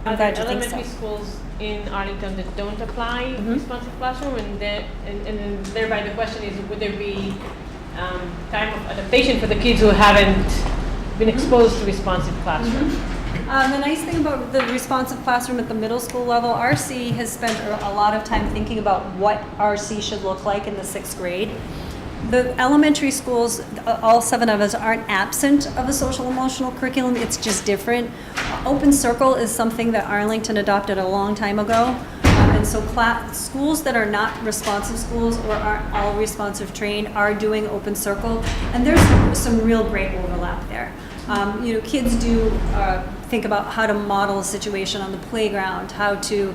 Are there elementary schools in Arlington that don't apply responsive classroom? And then thereby the question is, would there be time of adaptation for the kids who haven't been exposed to responsive classroom? The nice thing about the responsive classroom at the middle school level, RC has spent a lot of time thinking about what RC should look like in the 6th grade. The elementary schools, all 7 of us, aren't absent of a social-emotional curriculum. It's just different. Open Circle is something that Arlington adopted a long time ago. And so schools that are not responsive schools or aren't all responsive trained are doing Open Circle. And there's some real great overlap there. Kids do think about how to model a situation on the playground, how to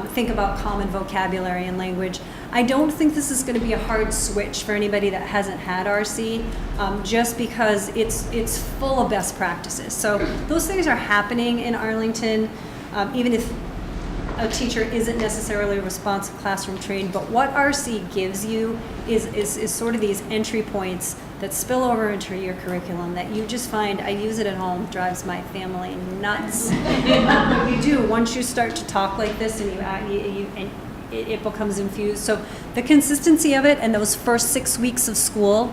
think about common vocabulary and language. I don't think this is going to be a hard switch for anybody that hasn't had RC, just because it's full of best practices. So those things are happening in Arlington, even if a teacher isn't necessarily responsive classroom trained. But what RC gives you is sort of these entry points that spill over into your curriculum that you just find. I use it at home, drives my family nuts. You do, once you start to talk like this and it becomes infused. So the consistency of it and those first 6 weeks of school,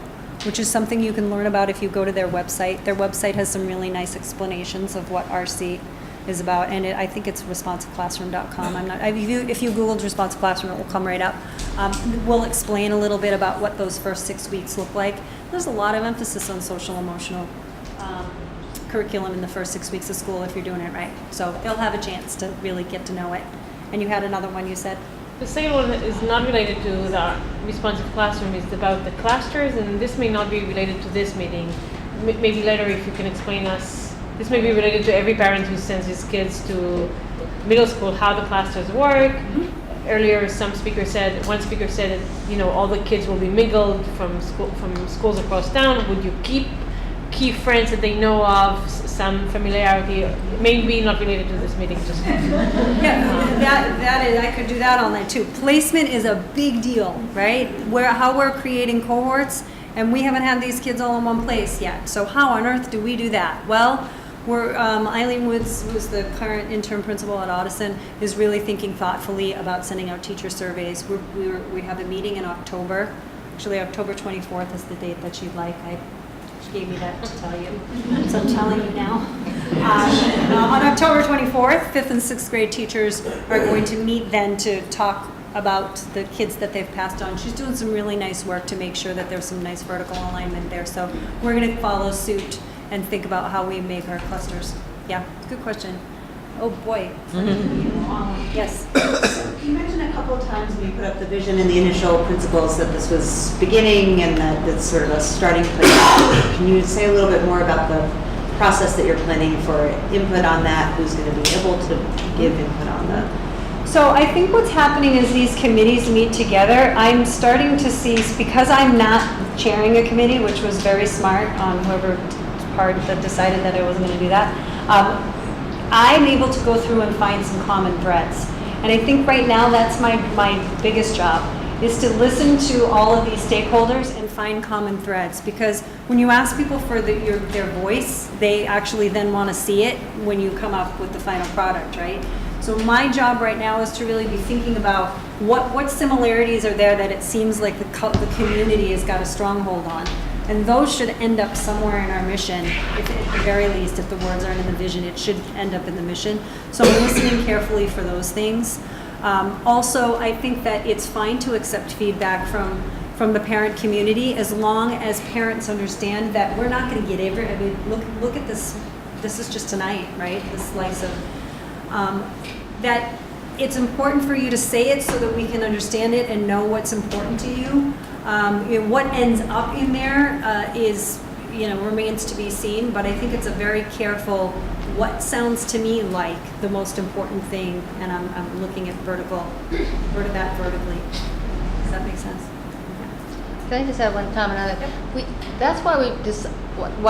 which is something you can learn about if you go to their website. Their website has some really nice explanations of what RC is about, and I think it's responsiveclassroom.com. If you Googled responsive classroom, it will come right up. We'll explain a little bit about what those first 6 weeks look like. There's a lot of emphasis on social emotional curriculum in the first 6 weeks of school if you're doing it right. So they'll have a chance to really get to know it. And you had another one you said? The second one is not related to the responsive classroom, it's about the clusters, and this may not be related to this meeting. Maybe later if you can explain us, this may be related to every parent who sends his kids to middle school, how the clusters work. Earlier, one speaker said that, all the kids will be mingled from schools across town. Would you keep key friends that they know of, some familiarity, maybe not related to this meeting, just. Yeah, that is, I could do that all night too. Placement is a big deal, right? How we're creating cohorts, and we haven't had these kids all in one place yet. So how on earth do we do that? Well, Eileen Woods, who's the current interim principal at Audison, is really thinking thoughtfully about sending out teacher surveys. We have a meeting in October. Actually, October 24th is the date that she'd like. She gave me that to tell you, so I'm telling you now. On October 24th, 5th and 6th grade teachers are going to meet then to talk about the kids that they've passed on. She's doing some really nice work to make sure that there's some nice vertical alignment there. So we're going to follow suit and think about how we make our clusters. Yeah, good question. Oh boy. Yes. You mentioned a couple of times when you put up the vision and the initial principles that this was beginning and that it's sort of a starting place. Can you say a little bit more about the process that you're planning for input on that? Who's going to be able to give input on that? So I think what's happening is these committees meet together. I'm starting to see, because I'm not chairing a committee, which was very smart on whoever part that decided that I wasn't going to do that. I'm able to go through and find some common threads. And I think right now that's my biggest job, is to listen to all of these stakeholders and find common threads. Because when you ask people for their voice, they actually then want to see it when you come up with the final product, right? So my job right now is to really be thinking about what similarities are there that it seems like the community has got a stronghold on. And those should end up somewhere in our mission. If at the very least, if the words aren't in the vision, it should end up in the mission. So I'm listening carefully for those things. Also, I think that it's fine to accept feedback from the parent community as long as parents understand that we're not going to get every. I mean, look at this. This is just tonight, right? This slice of that. It's important for you to say it so that we can understand it and know what's important to you. What ends up in there remains to be seen, but I think it's a very careful, what sounds to me like the most important thing, and I'm looking at vertically. Does that make sense? Can I just add one comment on that? That's why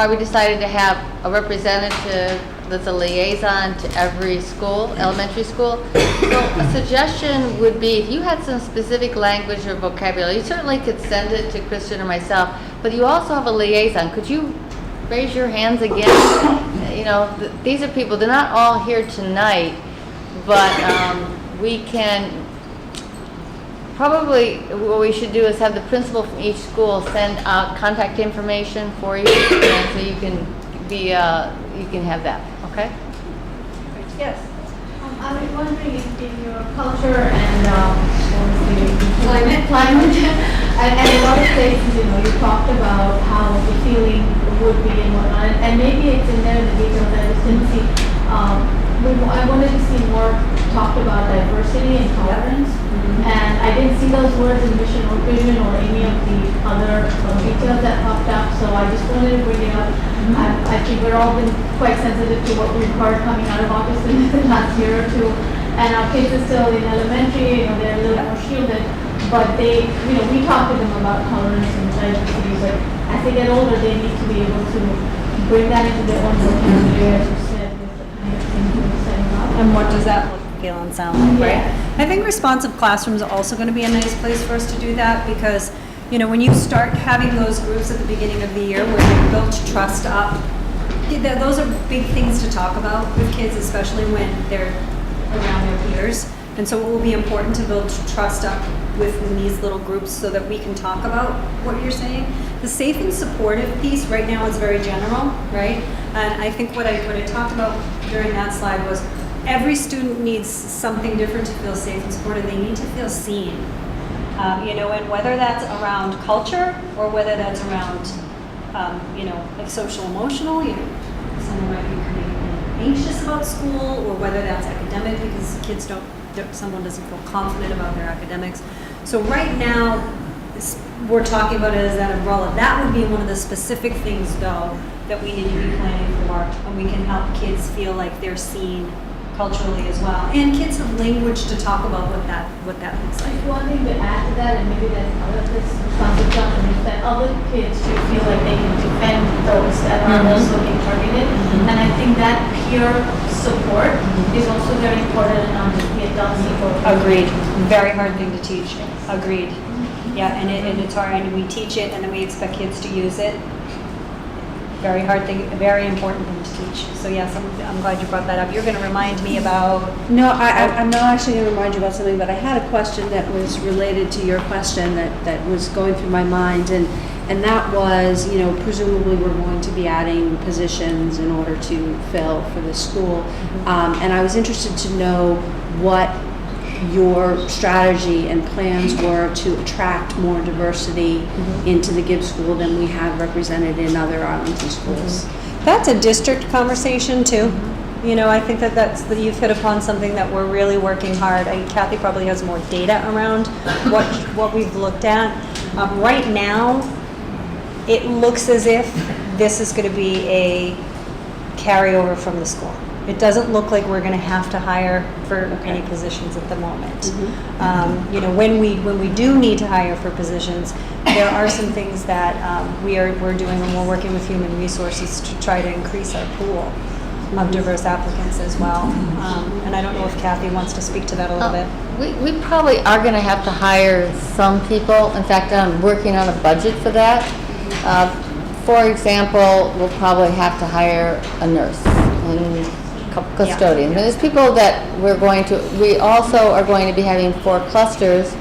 we decided to have a representative that's a liaison to every school, elementary school. So a suggestion would be, if you had some specific language or vocabulary, you certainly could send it to Kristen or myself, but you also have a liaison. Could you raise your hands again? These are people, they're not all here tonight, but we can, probably what we should do is have the principal from each school send out contact information for you, and so you can you can have that, okay? Yes. I was wondering if in your culture and climate, and a lot of places, you talked about how the feeling would be and whatnot, and maybe it's in there in the details that I just didn't see. I wanted to see more talked about diversity and tolerance, and I didn't see those words in mission or vision or any of the other details that popped up, so I just wanted to bring it up. I think we've all been quite sensitive to what we've heard coming out of August in the last year or two, and our kids are still in elementary, they're a little more shielded, but they, we talk to them about tolerance and diversity, but as they get older, they need to be able to bring that into their own vocabulary, as you said, with the kind of things we're setting up. And what does that look, feel, and sound like, right? I think responsive classrooms are also going to be a nice place for us to do that, because when you start having those groups at the beginning of the year where you've built trust up, those are big things to talk about with kids, especially when they're around their peers. And so it will be important to build trust up within these little groups so that we can talk about what you're saying. The safe and supportive piece right now is very general, right? And I think what I talked about during that slide was every student needs something different to feel safe and supported. They need to feel seen. And whether that's around culture or whether that's around, like social emotional, someone might be becoming anxious about school, or whether that's academic because kids don't someone doesn't feel confident about their academics. So right now, we're talking about it as that umbrella. That would be one of the specific things, though, that we need to be planning for, and we can help kids feel like they're seen culturally as well. And kids have language to talk about what that looks like. One thing to add to that, and maybe that's part of this responsibility, is that other kids should feel like they can defend those that are also being targeted. And I think that peer support is also very important and the adult support. Agreed. Very hard thing to teach. Agreed. Yeah, and it's hard, and we teach it, and then we expect kids to use it. Very hard thing, very important thing to teach. So yes, I'm glad you brought that up. You're going to remind me about... No, I'm not actually going to remind you about something, but I had a question that was related to your question that was going through my mind, and that was, you know, presumably we're going to be adding positions in order to fill for the school, and I was interested to know what your strategy and plans were to attract more diversity into the Gibbs school than we have represented in other Arlington schools. That's a district conversation too. You know, I think you've hit upon something that we're really working hard. Kathy probably has more data around what we've looked at. Right now, it looks as if this is going to be a carryover from the school. It doesn't look like we're going to have to hire for any positions at the moment. You know, when we do need to hire for positions, there are some things that we're doing, and we're working with human resources to try to increase our pool of diverse applicants as well. And I don't know if Kathy wants to speak to that a little bit. We probably are going to have to hire some people. In fact, I'm working on a budget for that. For example, we'll probably have to hire a nurse and custodian. Yeah. There's people that we also are going to be having 4 clusters.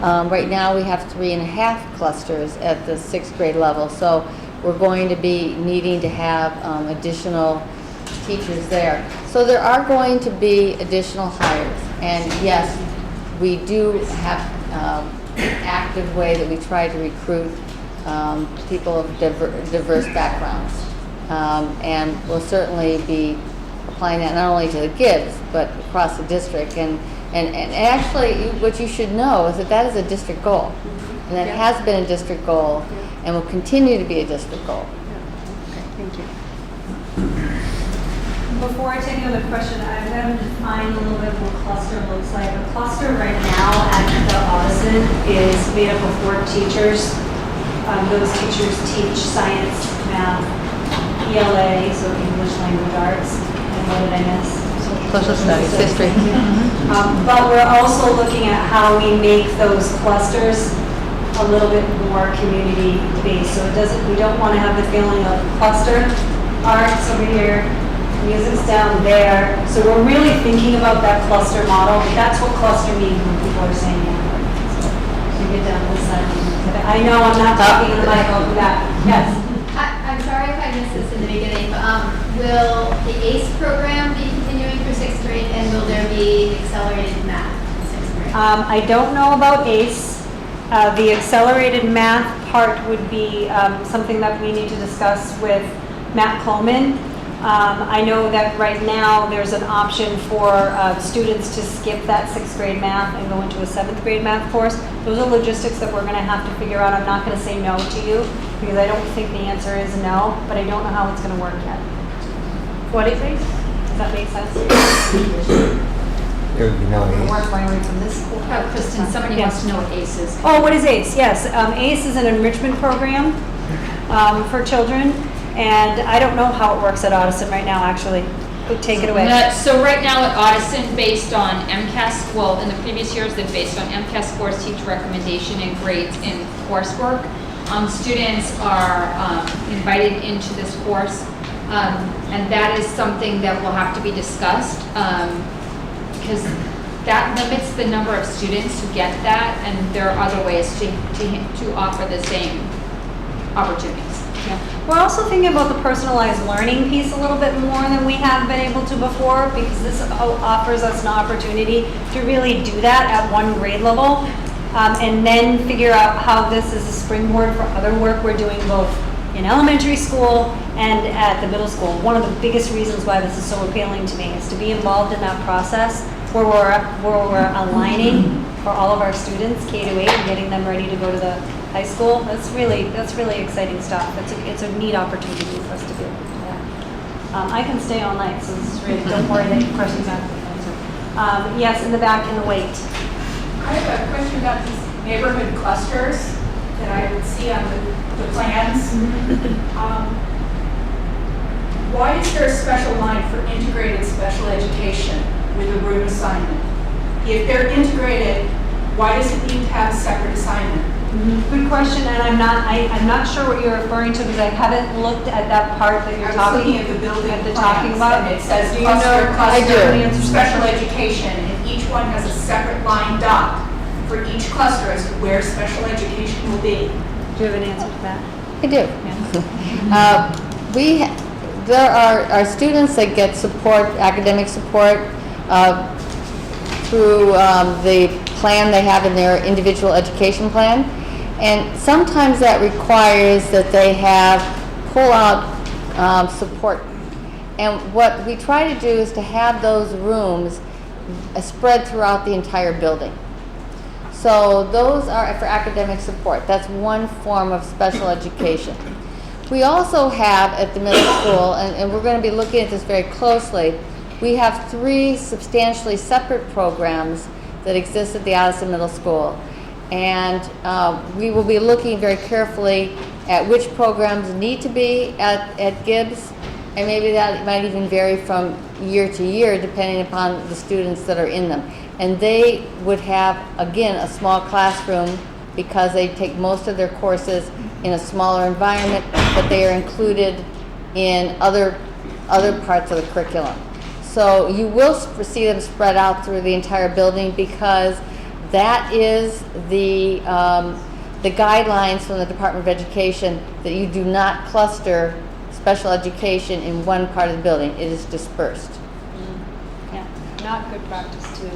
Right now we have 3.5 clusters at the 6th grade level, so we're going to be needing to have additional teachers there. So there are going to be additional hires, and yes, we do have an active way that we try to recruit people of diverse backgrounds, and we'll certainly be applying that not only to the Gibbs, but across the district. And actually, what you should know is that is a district goal. And that has been a district goal and will continue to be a district goal. Okay, thank you. Before I take another question, I'm going to define a little bit what cluster looks like. A cluster right now at the Audison is made up of 4 teachers. Those teachers teach science, math, ELA, so English Language Arts. What did I miss? Social studies, history. But we're also looking at how we make those clusters a little bit more community-based. So we don't want to have the feeling of cluster arts over here, music's down there. So we're really thinking about that cluster model. That's what cluster means when people are saying that. So you get down to this side. I know I'm not talking in the mic over that. Yes. I'm sorry if I missed this in the beginning, but will the ACE program be continuing for 6th grade, and will there be accelerated math in 6th grade? I don't know about ACE. The accelerated math part would be something that we need to discuss with Matt Coleman. I know that right now there's an option for students to skip that 6th grade math and go into a 7th grade math course. Those are logistics that we're going to have to figure out. I'm not going to say no to you because I don't think the answer is no, but I don't know how it's going to work yet. What is ACE? Does that make sense? There would be no ACE. Work my way from this school. Oh, Kristen, somebody wants to know what ACE is. Oh, what is ACE? Yes, ACE is an enrichment program for children. And I don't know how it works at Audison right now, actually. Take it away. So right now at Audison, based on MCAS, well, in the previous years, they've based on MCAS scores, teacher recommendation, and grades in coursework. Students are invited into this course, and that is something that will have to be discussed because that limits the number of students who get that, and there are other ways to offer the same opportunities. Yeah. We're also thinking about the personalized learning piece a little bit more than we have been able to before, because this offers us an opportunity to really do that at one grade level, and then figure out how this is a springboard for other work we're doing both in elementary school and at the middle school. One of the biggest reasons why this is so appealing to me is to be involved in that process where we're aligning for all of our students, K to 8, and getting them ready to go to the high school. That's really exciting stuff. It's a neat opportunity for us to do that. I can stay all night, so this is really, don't worry that your questions aren't answered. Yes, in the back, in the wait. I have a question about these neighborhood clusters that I would see on the plans. Why is there a special line for integrated special education with a room assignment? If they're integrated, why does it need to have a separate assignment? Good question, and I'm not sure what you're referring to because I haven't looked at that part that you're I was talking looking at the building talking plans, about. and it says Do you cluster, know- cluster, I do. special education, and each one has a separate line dot for each cluster as to where special education will be. Do you have an answer to that? I do. There are students that get support, academic support, through the plan they have in their individual education plan. And sometimes that requires that they have pull-out support. And what we try to do is to have those rooms spread throughout the entire building. So those are for academic support. That's one form of special education. We also have at the middle school, and we're going to be looking at this very closely, we have 3 substantially separate programs that exist at the Addison Middle School. And we will be looking very carefully at which programs need to be at Gibbs, and maybe that might even vary from year to year depending upon the students that are in them. And they would have, again, a small classroom because they take most of their courses in a smaller environment, but they are included in other parts of the curriculum. So you will see them spread out through the entire building because that is the guidelines from the Department of Education that you do not cluster special education in one part of the building. It is dispersed. Yeah, not good practice to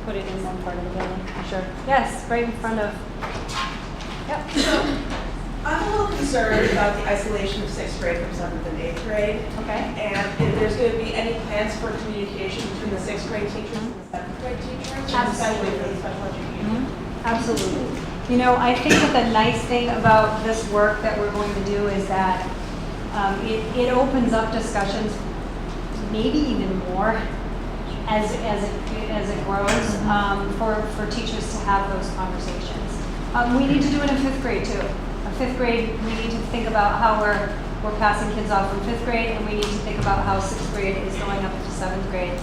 put it in one part of the building, for sure. Yes, right in front of, yep. So, I'm a little concerned about the isolation of 6th grade from 7th and 8th grade. Okay. And if there's going to be any plans for communication between the 6th grade teachers and the 7th grade teachers, especially for the special education. Absolutely. You know, I think that the nice thing about this work that we're going to do is that it opens up discussions, maybe even more, as it grows, for teachers to have those conversations. We need to do it in 5th grade too. In 5th grade, we need to think about how we're passing kids off from 5th grade, and we need to think about how 6th grade is going up to 7th grade.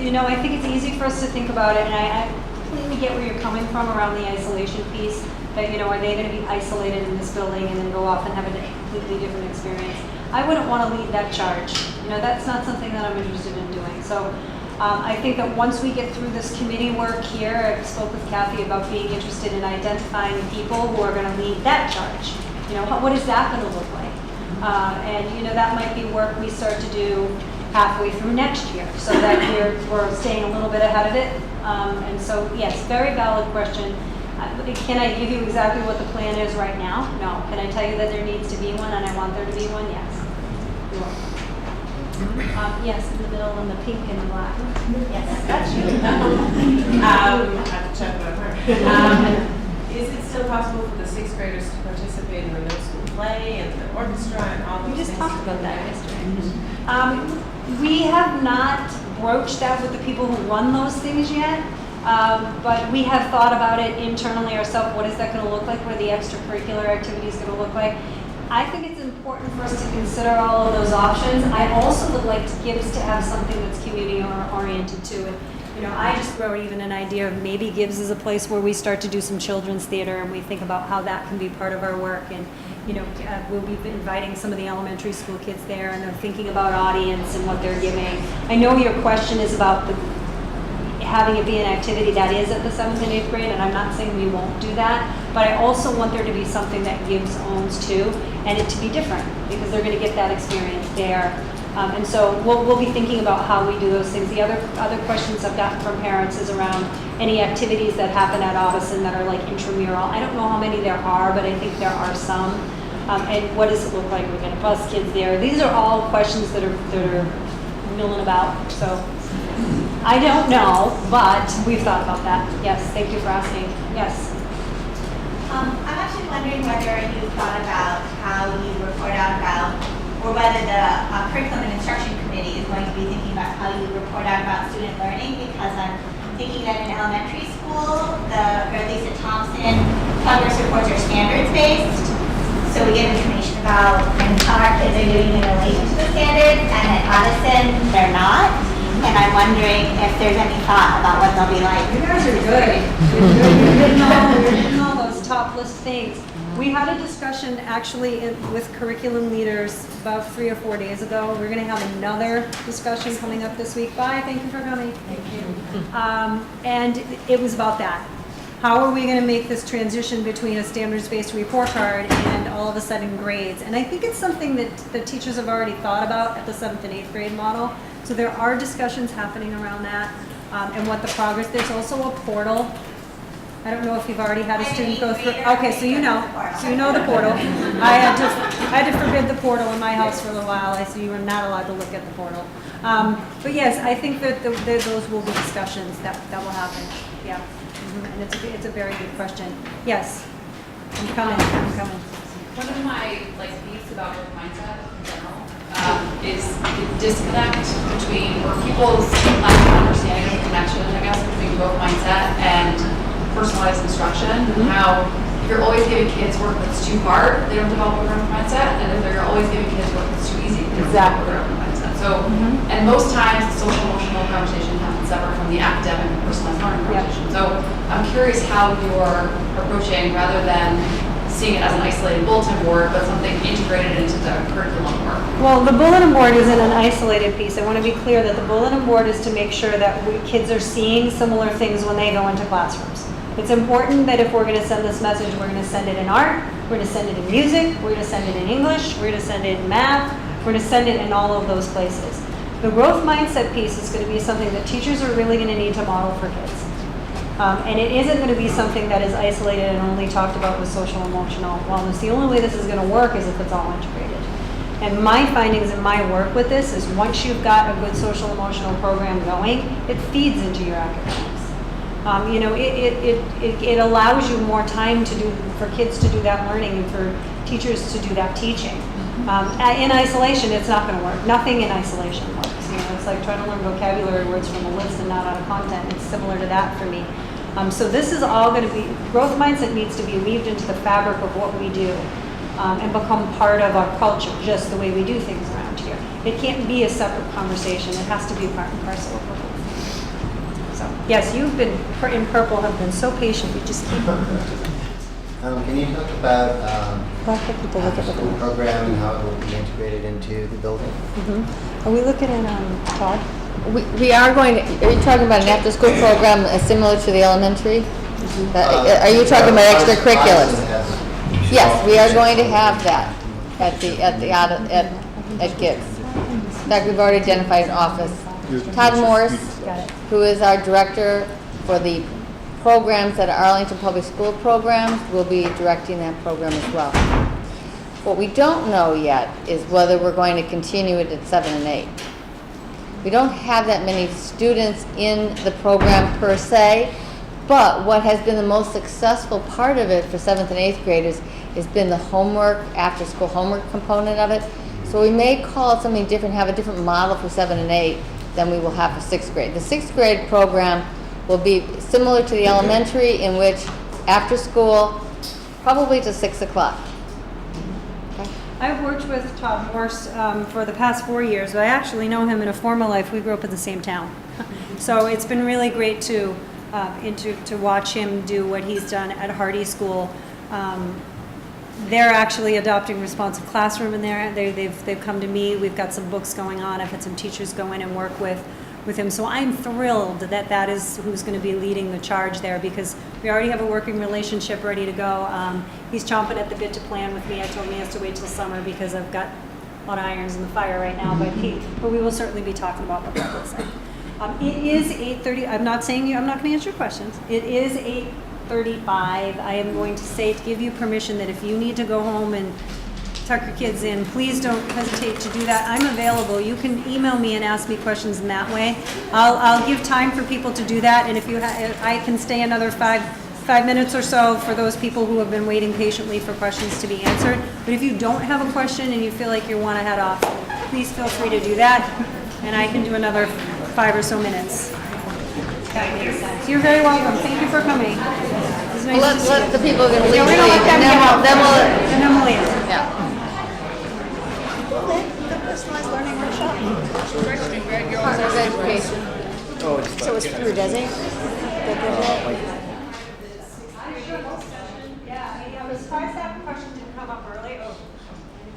You know, I think it's easy for us to think about it, and I completely get where you're coming from around the isolation piece. That, you know, are they going to be isolated in this building and then go off and have a completely different experience? I wouldn't want to lead that charge. You know, that's not something that I'm interested in doing. So I think that once we get through this committee work here, I spoke with Kathy about being interested in identifying people who are going to lead that charge. You know, what is that going to look like? And, you know, that might be work we start to do halfway through next year so that we're staying a little bit ahead of it. And so, yes, very valid question. Can I give you exactly what the plan is right now? No. Can I tell you that there needs to be one and I want there to be one? Yes. You are. Yes, in the middle and the pink and the black. Yes, that's you. I have to check with her. Is it still possible for the 6th graders to participate in the middle school play and the orchestra and all those We things? just talked about that yesterday. We have not broached that with the people who run those things yet. But we have thought about it internally ourselves. What is that going to look like? What are the extracurricular activities going to look like? I think it's important for us to consider all of those options. I also would like Gibbs to have something that's community oriented too. And, you know, I just wrote even an idea of maybe Gibbs is a place where we start to do some children's theater and we think about how that can be part of our work. And, you know, we'll be inviting some of the elementary school kids there and they're thinking about audience and what they're giving. I know your question is about having it be an activity that is at the 7th and 8th grade, and I'm not saying we won't do that, but I also want there to be something that Gibbs owns too, and it to be different, because they're going to get that experience there. And so we'll be thinking about how we do those things. The other questions I've gotten from parents is around any activities that happen at Addison that are like intramural. I don't know how many there are, but I think there are some. And what does it look like? We're going to bus kids there. These are all questions that are milling about. So I don't know, but we've thought about that. Yes, thank you for asking. Yes. I'm actually wondering whether you thought about how you report out about, or whether the curriculum and instruction committee is going to be thinking about how you report out about student learning, because I'm thinking that in elementary school, or at least at Thompson, progress reports are standards-based. So we get information about how our kids are doing in relation to the standards, and at Addison, they're not. And I'm wondering if there's any thought about what they'll be like. You guys are good. You're hitting all those top list things. We had a discussion actually with curriculum leaders about 3 or 4 days ago. We're going to have another discussion coming up this week. Bye, thank you for coming. Thank you. And it was about that. How are we going to make this transition between a standards-based report card and all of a sudden grades? And I think it's something that the teachers have already thought about at the 7th and 8th grade model. So there are discussions happening around that and what the progress. There's also a portal. I don't know if you've already had a student go through. Okay, so you know the portal. I had to forbid the portal in my house for a little while. I said you were not allowed to look at the portal. But yes, I think that those will be discussions that will happen. Yeah, and it's a very good question. Yes, I'm coming. One of my beefs about work mindset in general is the disconnect between, or people's lack of understanding of connection, I guess, between growth mindset and personalized instruction. How if you're always giving kids work that's too hard, they don't develop a growth mindset, and if they're always giving kids work that's too easy, they don't develop a growth mindset. So, and most times the social emotional conversation happens separate from the academic and personalized learning conversation. So I'm curious how you're approaching, rather than seeing it as an isolated bulletin board, but something integrated into the curriculum work. Well, the bulletin board isn't an isolated piece. I want to be clear that the bulletin board is to make sure that kids are seeing similar things when they go into classrooms. It's important that if we're going to send this message, we're going to send it in art, we're going to send it in music, we're going to send it in English, we're going to send it in math, we're going to send it in all of those places. The growth mindset piece is going to be something that teachers are really going to need to model for kids. And it isn't going to be something that is isolated and only talked about with social emotional wellness. The only way this is going to work is if it's all integrated. And my findings in my work with this is once you've got a good social emotional program going, it feeds into your academics. It allows you more time for kids to do that learning and for teachers to do that teaching. In isolation, it's not going to work. Nothing in isolation works. It's like trying to learn vocabulary words from a list and not out of content. It's similar to that for me. So this is all going to be, growth mindset needs to be weaved into the fabric of what we do and become part of our culture, just the way we do things around here. It can't be a separate conversation. It has to be part and parcel of what we do. So, yes, you've been, in purple, have been so patient. You just keep on. Can you talk about the school program and how it will be integrated into the building? Are we looking at Todd? We are going to, are you talking about an after-school program similar to the elementary? Are you talking about extracurriculars? Yes, we are going to have that at Gibbs. In fact, we've already identified an office. Todd Morris, who is our director for the programs at Arlington Public School programs, will be directing that program as well. What we don't know yet is whether we're going to continue it at 7 and 8. We don't have that many students in the program per se, but what has been the most successful part of it for 7th and 8th graders has been the homework, after-school homework component of it. So we may call it something different, have a different model for 7 and 8 than we will have for 6th grade. The 6th grade program will be similar to the elementary, in which after school, probably to 6 o'clock. I've worked with Todd Morse for the past 4 years, but I actually know him in a former life. We grew up in the same town. So it's been really great to watch him do what he's done at Hardy School. They're actually adopting responsive classroom in there. They've come to me. We've got some books going on. I've had some teachers go in and work with him. So I'm thrilled that is who's going to be leading the charge there, because we already have a working relationship ready to go. He's chomping at the bit to plan with me. I told him he has to wait till summer because I've got a lot of irons in the fire right now, but we will certainly be talking about what that looks like. It is 8:30. I'm not going to answer your questions. It is 8:35. I am going to say, to give you permission, that if you need to go home and tuck your kids in, please don't hesitate to do that. I'm available. You can email me and ask me questions in that way. I'll give time for people to do that, and if I can stay another five minutes or so for those people who have been waiting patiently for questions to be answered. But if you don't have a question and you feel like you want to head off, please feel free to do that, and I can do another 5 or so minutes. That makes sense. You're very welcome. Thank you for coming. It was nice to see Let you. the people are gonna leave, Yeah, we're gonna let them and get out. then we'll, And then we'll leave. yeah. The personalized learning workshop. Partners education. So it's through Desi? I'm surprised that question didn't come up earlier.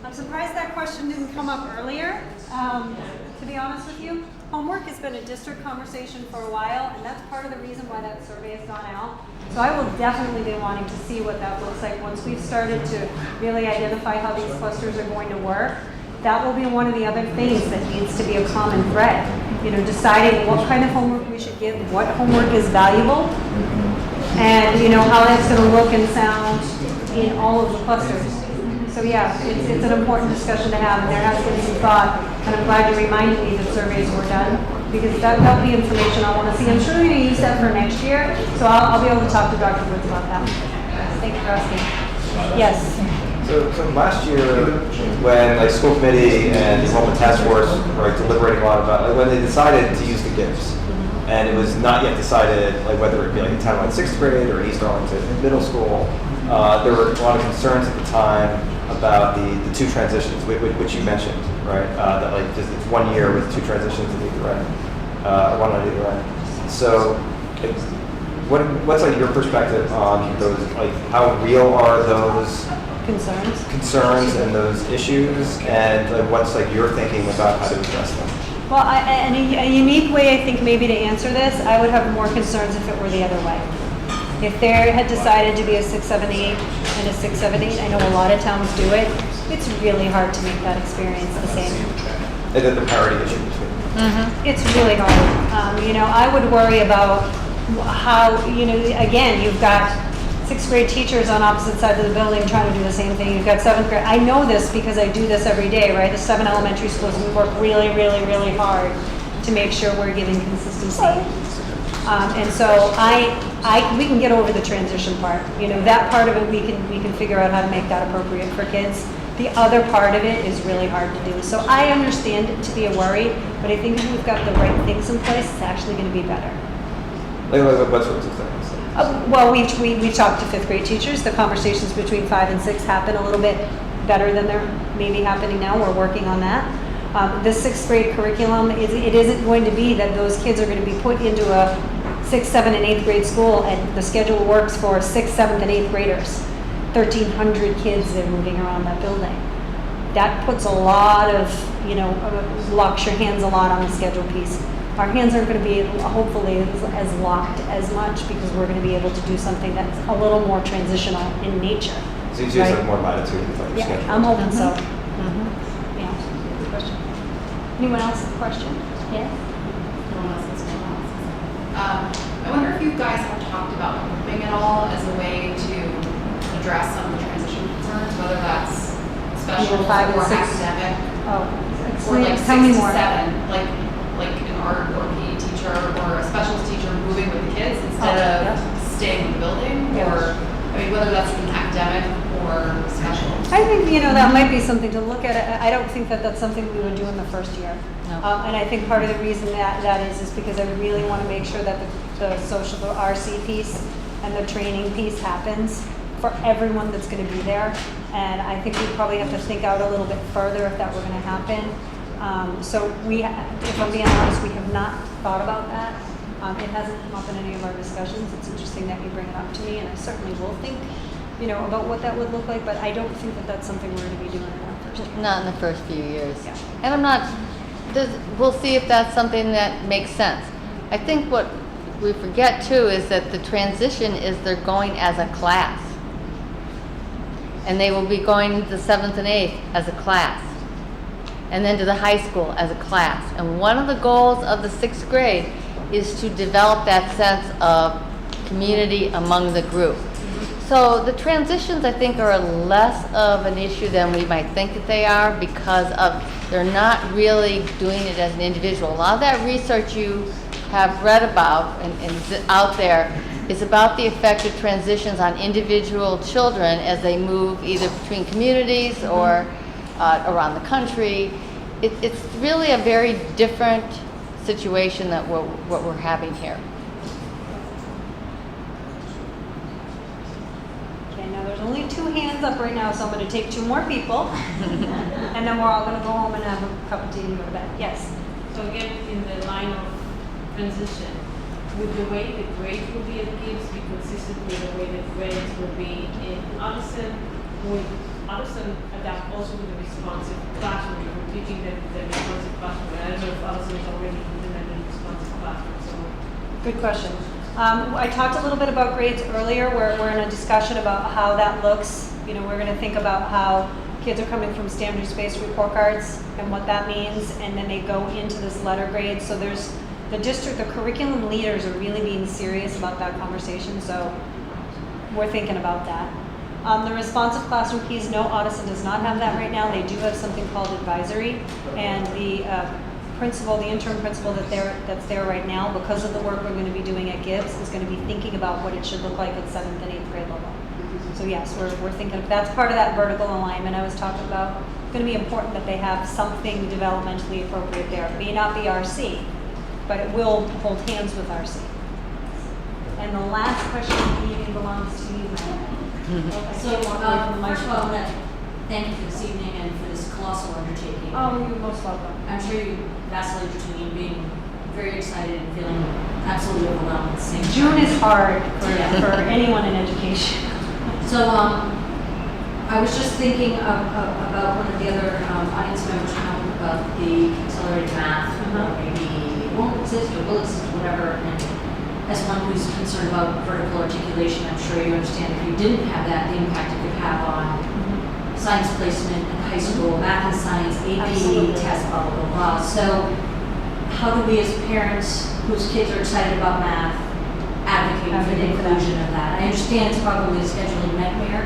I'm surprised that question didn't come up earlier. To be honest with you, homework has been a district conversation for a while, and that's part of the reason why that survey has gone out. So I will definitely be wanting to see what that looks like once we've started to really identify how these clusters are going to work. That will be one of the other things that needs to be a common thread. You know, deciding what kind of homework we should give, what homework is valuable, and you know how that's going to look and sound in all of the clusters. So yeah, it's an important discussion to have, and there has been some thought, and I'm glad you reminded me that surveys were done, because that'll be information I want to see. I'm sure we're going to use that for next year, so I'll be able to talk to Dr. Woods about that. Thank you for asking. Yes. So last year, when like school committee and the enrollment task force were like, deliberating a lot about like, when they decided to use the Gibbs, and it was not yet decided like whether it be like a townwide 6th grade or East Arlington middle school, there were a lot of concerns at the time about the 2 transitions, which you mentioned, right? That like just it's 1 year with 2 transitions at either end, one on either end. So, what's like your perspective on those? Like, how real are those concerns and those issues, and like, what's like your thinking about how to address them? Well, in a unique way, I think maybe to answer this, I would have more concerns if it were the other way. If there had decided to be a 6-7-8 and a 6-7-8, I know a lot of towns do it, it's really hard to make that experience the same. And then the parity issue between. It's really hard. You know, I would worry about how, you know, again, you've got 6th grade teachers on opposite sides of the building trying to do the same thing. You've got 7th grade. I know this because I do this every day, right? The 7 elementary schools, we work really, really, really hard to make sure we're giving consistency. And so we can get over the transition part. You know, that part of it we can figure out how to make that appropriate for kids. The other part of it is really hard to do. So I understand it to be a worry, but I think if we've got the right things in place, it's actually going to be better. Like what sorts of things? Well, we talked to 5th grade teachers. The conversations between 5 and 6 happen a little bit better than they're maybe happening now. We're working on that. The 6th grade curriculum, it isn't going to be that those kids are going to be put into a 6th, 7th, and 8th grade school, and the schedule works for 6th, 7th, and 8th graders. 1,300 kids that are moving around that building. That puts a lot of, you know, locks your hands a lot on the schedule piece. Our hands aren't going to be, hopefully, as locked as much, because we're going to be able to do something that's a little more transitional in nature. So you just have more latitude with like your schedule. I'm hoping so. Yeah, good question. Anyone else have a question? Yes? I wonder if you guys have talked about grouping at all as a way to address some of the transition concerns, whether that's special or 5 and 6. academic, Oh, or like 6 tell me to more. 7, like an art or PE teacher or a specialist teacher moving with the kids instead of staying in the building, or I mean, whether that's an academic or special. I think, you know, that might be something to look at. I don't think that that's something we would do in the first year. No. And I think part of the reason that is because I really want to make sure that the social, the RC piece and the training piece happens for everyone that's going to be there. And I think we probably have to think out a little bit further if that were going to happen. So if I'm being honest, we have not thought about that. It hasn't come up in any of our discussions. It's interesting that you bring it up to me, and I certainly will think, you know, about what that would look like, but I don't think that that's something we're going to be doing in our first year. Not in the first few years. Yeah. And I'm not, we'll see if that's something that makes sense. I think what we forget too is that the transition is they're going as a class. And they will be going to the 7th and 8th as a class. And then to the high school as a class. And one of the goals of the 6th grade is to develop that sense of community among the group. So the transitions, I think, are less of an issue than we might think that they are because they're not really doing it as an individual. A lot of that research you have read about and is out there is about the effect of transitions on individual children as they move either between communities or around the country. It's really a very different situation that what we're having here. Okay, now there's only 2 hands up right now, so I'm going to take 2 more people. And then we're all going to go home and have a cup of tea and go to bed. Yes? So again, in the line of transition, would the way the grades will be at Gibbs be consistent with the way the grades will be in Arlington? Would Arlington adapt also with the responsive classroom? We're teaching them the responsive classroom. I don't know if Arlington is already implementing responsive classroom. So Good question. I talked a little bit about grades earlier. We're in a discussion about how that looks. You know, we're going to think about how kids are coming from standards-based report cards and what that means, and then they go into this letter grade. So there's the district, the curriculum leaders are really being serious about that conversation. So we're thinking about that. The responsive classroom piece, no, Audison does not have that right now. They do have something called advisory, and the principal, the interim principal that's there right now, because of the work we're going to be doing at Gibbs, is going to be thinking about what it should look like at 7th and 8th grade level. So yes, we're thinking that's part of that vertical alignment I was talking about. It's going to be important that they have something developmentally appropriate there. It may not be RC, but it will hold hands with RC. And the last question of the meeting belongs to you, Madam. So, first of all, I want to thank you for this evening and for this colossal undertaking. Oh, you're most welcome. I'm sure you vacillate between being very excited and feeling absolutely overwhelmed at the same time. June is hard for anyone in education. So, I was just thinking about one of the other audience members talking about the accelerated math, maybe it won't exist or will exist or whatever. And as one who's concerned about vertical articulation, I'm sure you understand if you didn't have that, the impact it could have on science placement in high school, math and science, AP, tests, blah, blah, blah, blah. So how do we as parents whose kids are excited about math advocate for the inclusion of that? I understand it's probably a scheduling nightmare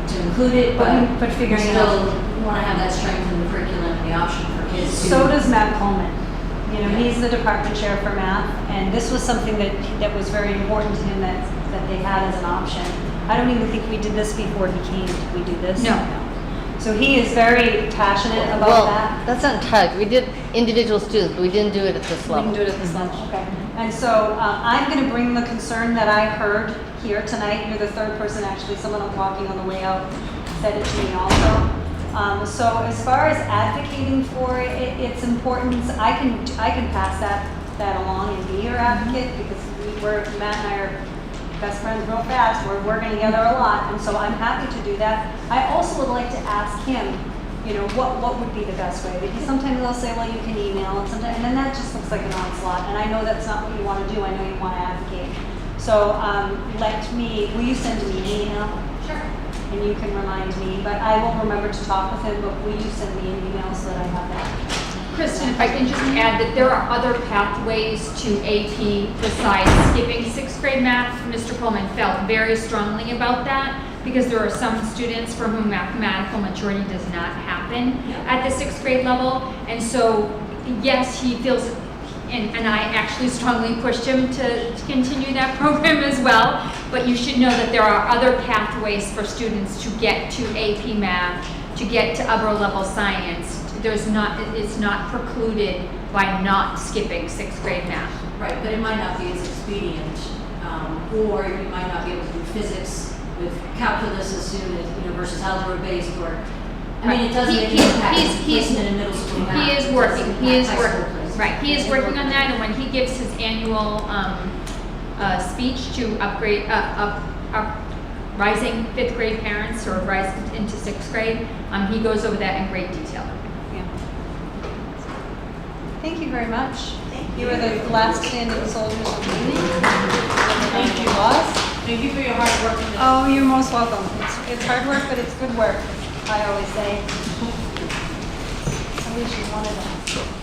to include it, but figuring we it out. still want to have that strength in the curriculum and the option for kids to. So does Matt Coleman. You know, he's the department chair for math, and this was something that was very important to him that they had as an option. I don't even think we did this before he came. Did we do this? No. So he is very passionate about that. That's not entirely. We did individual students, but we didn't do it at this level. We didn't do it at this level. Okay. And so I'm going to bring the concern that I heard here tonight. You're the 3rd person, actually. Someone I'm walking on the way out said it to me also. So as far as advocating for it, it's important. I can pass that along and be your advocate because Matt and I are best friends real fast. We're working together a lot, and so I'm happy to do that. I also would like to ask him, you know, what would be the best way? Because sometimes they'll say, well, you can email, and then that just looks like an onslaught. And I know that's not what you want to do. I know you want to advocate. So will you send me an email? Sure. And you can remind me, but I will remember to talk with him, but will you send me an email so that I have that? Kristen, if I can just add that there are other pathways to AP besides skipping 6th grade math. Mr. Pullman felt very strongly about that because there are some students for whom mathematical maturity does not happen at the 6th grade level. And so, yes, he feels, and I actually strongly pushed him to continue that program as well. But you should know that there are other pathways for students to get to AP math, to get to upper level science. It's not precluded by not skipping 6th grade math. Right, but it might not be as expedient, or you might not be able to do physics with calculus as soon as, versus algebra based, or, I mean, it doesn't make impact placement in middle school math. He is working, he is working on that, and when he gives his annual speech to upgrade, rising 5th grade parents or rising into 6th grade, he goes over that in great detail. Thank you very much. You are the last standing soldiers of the meeting. Thank you. Thank you for your hard work. Oh, you're most welcome. It's hard work, but it's good work, I always say. At least you wanted that.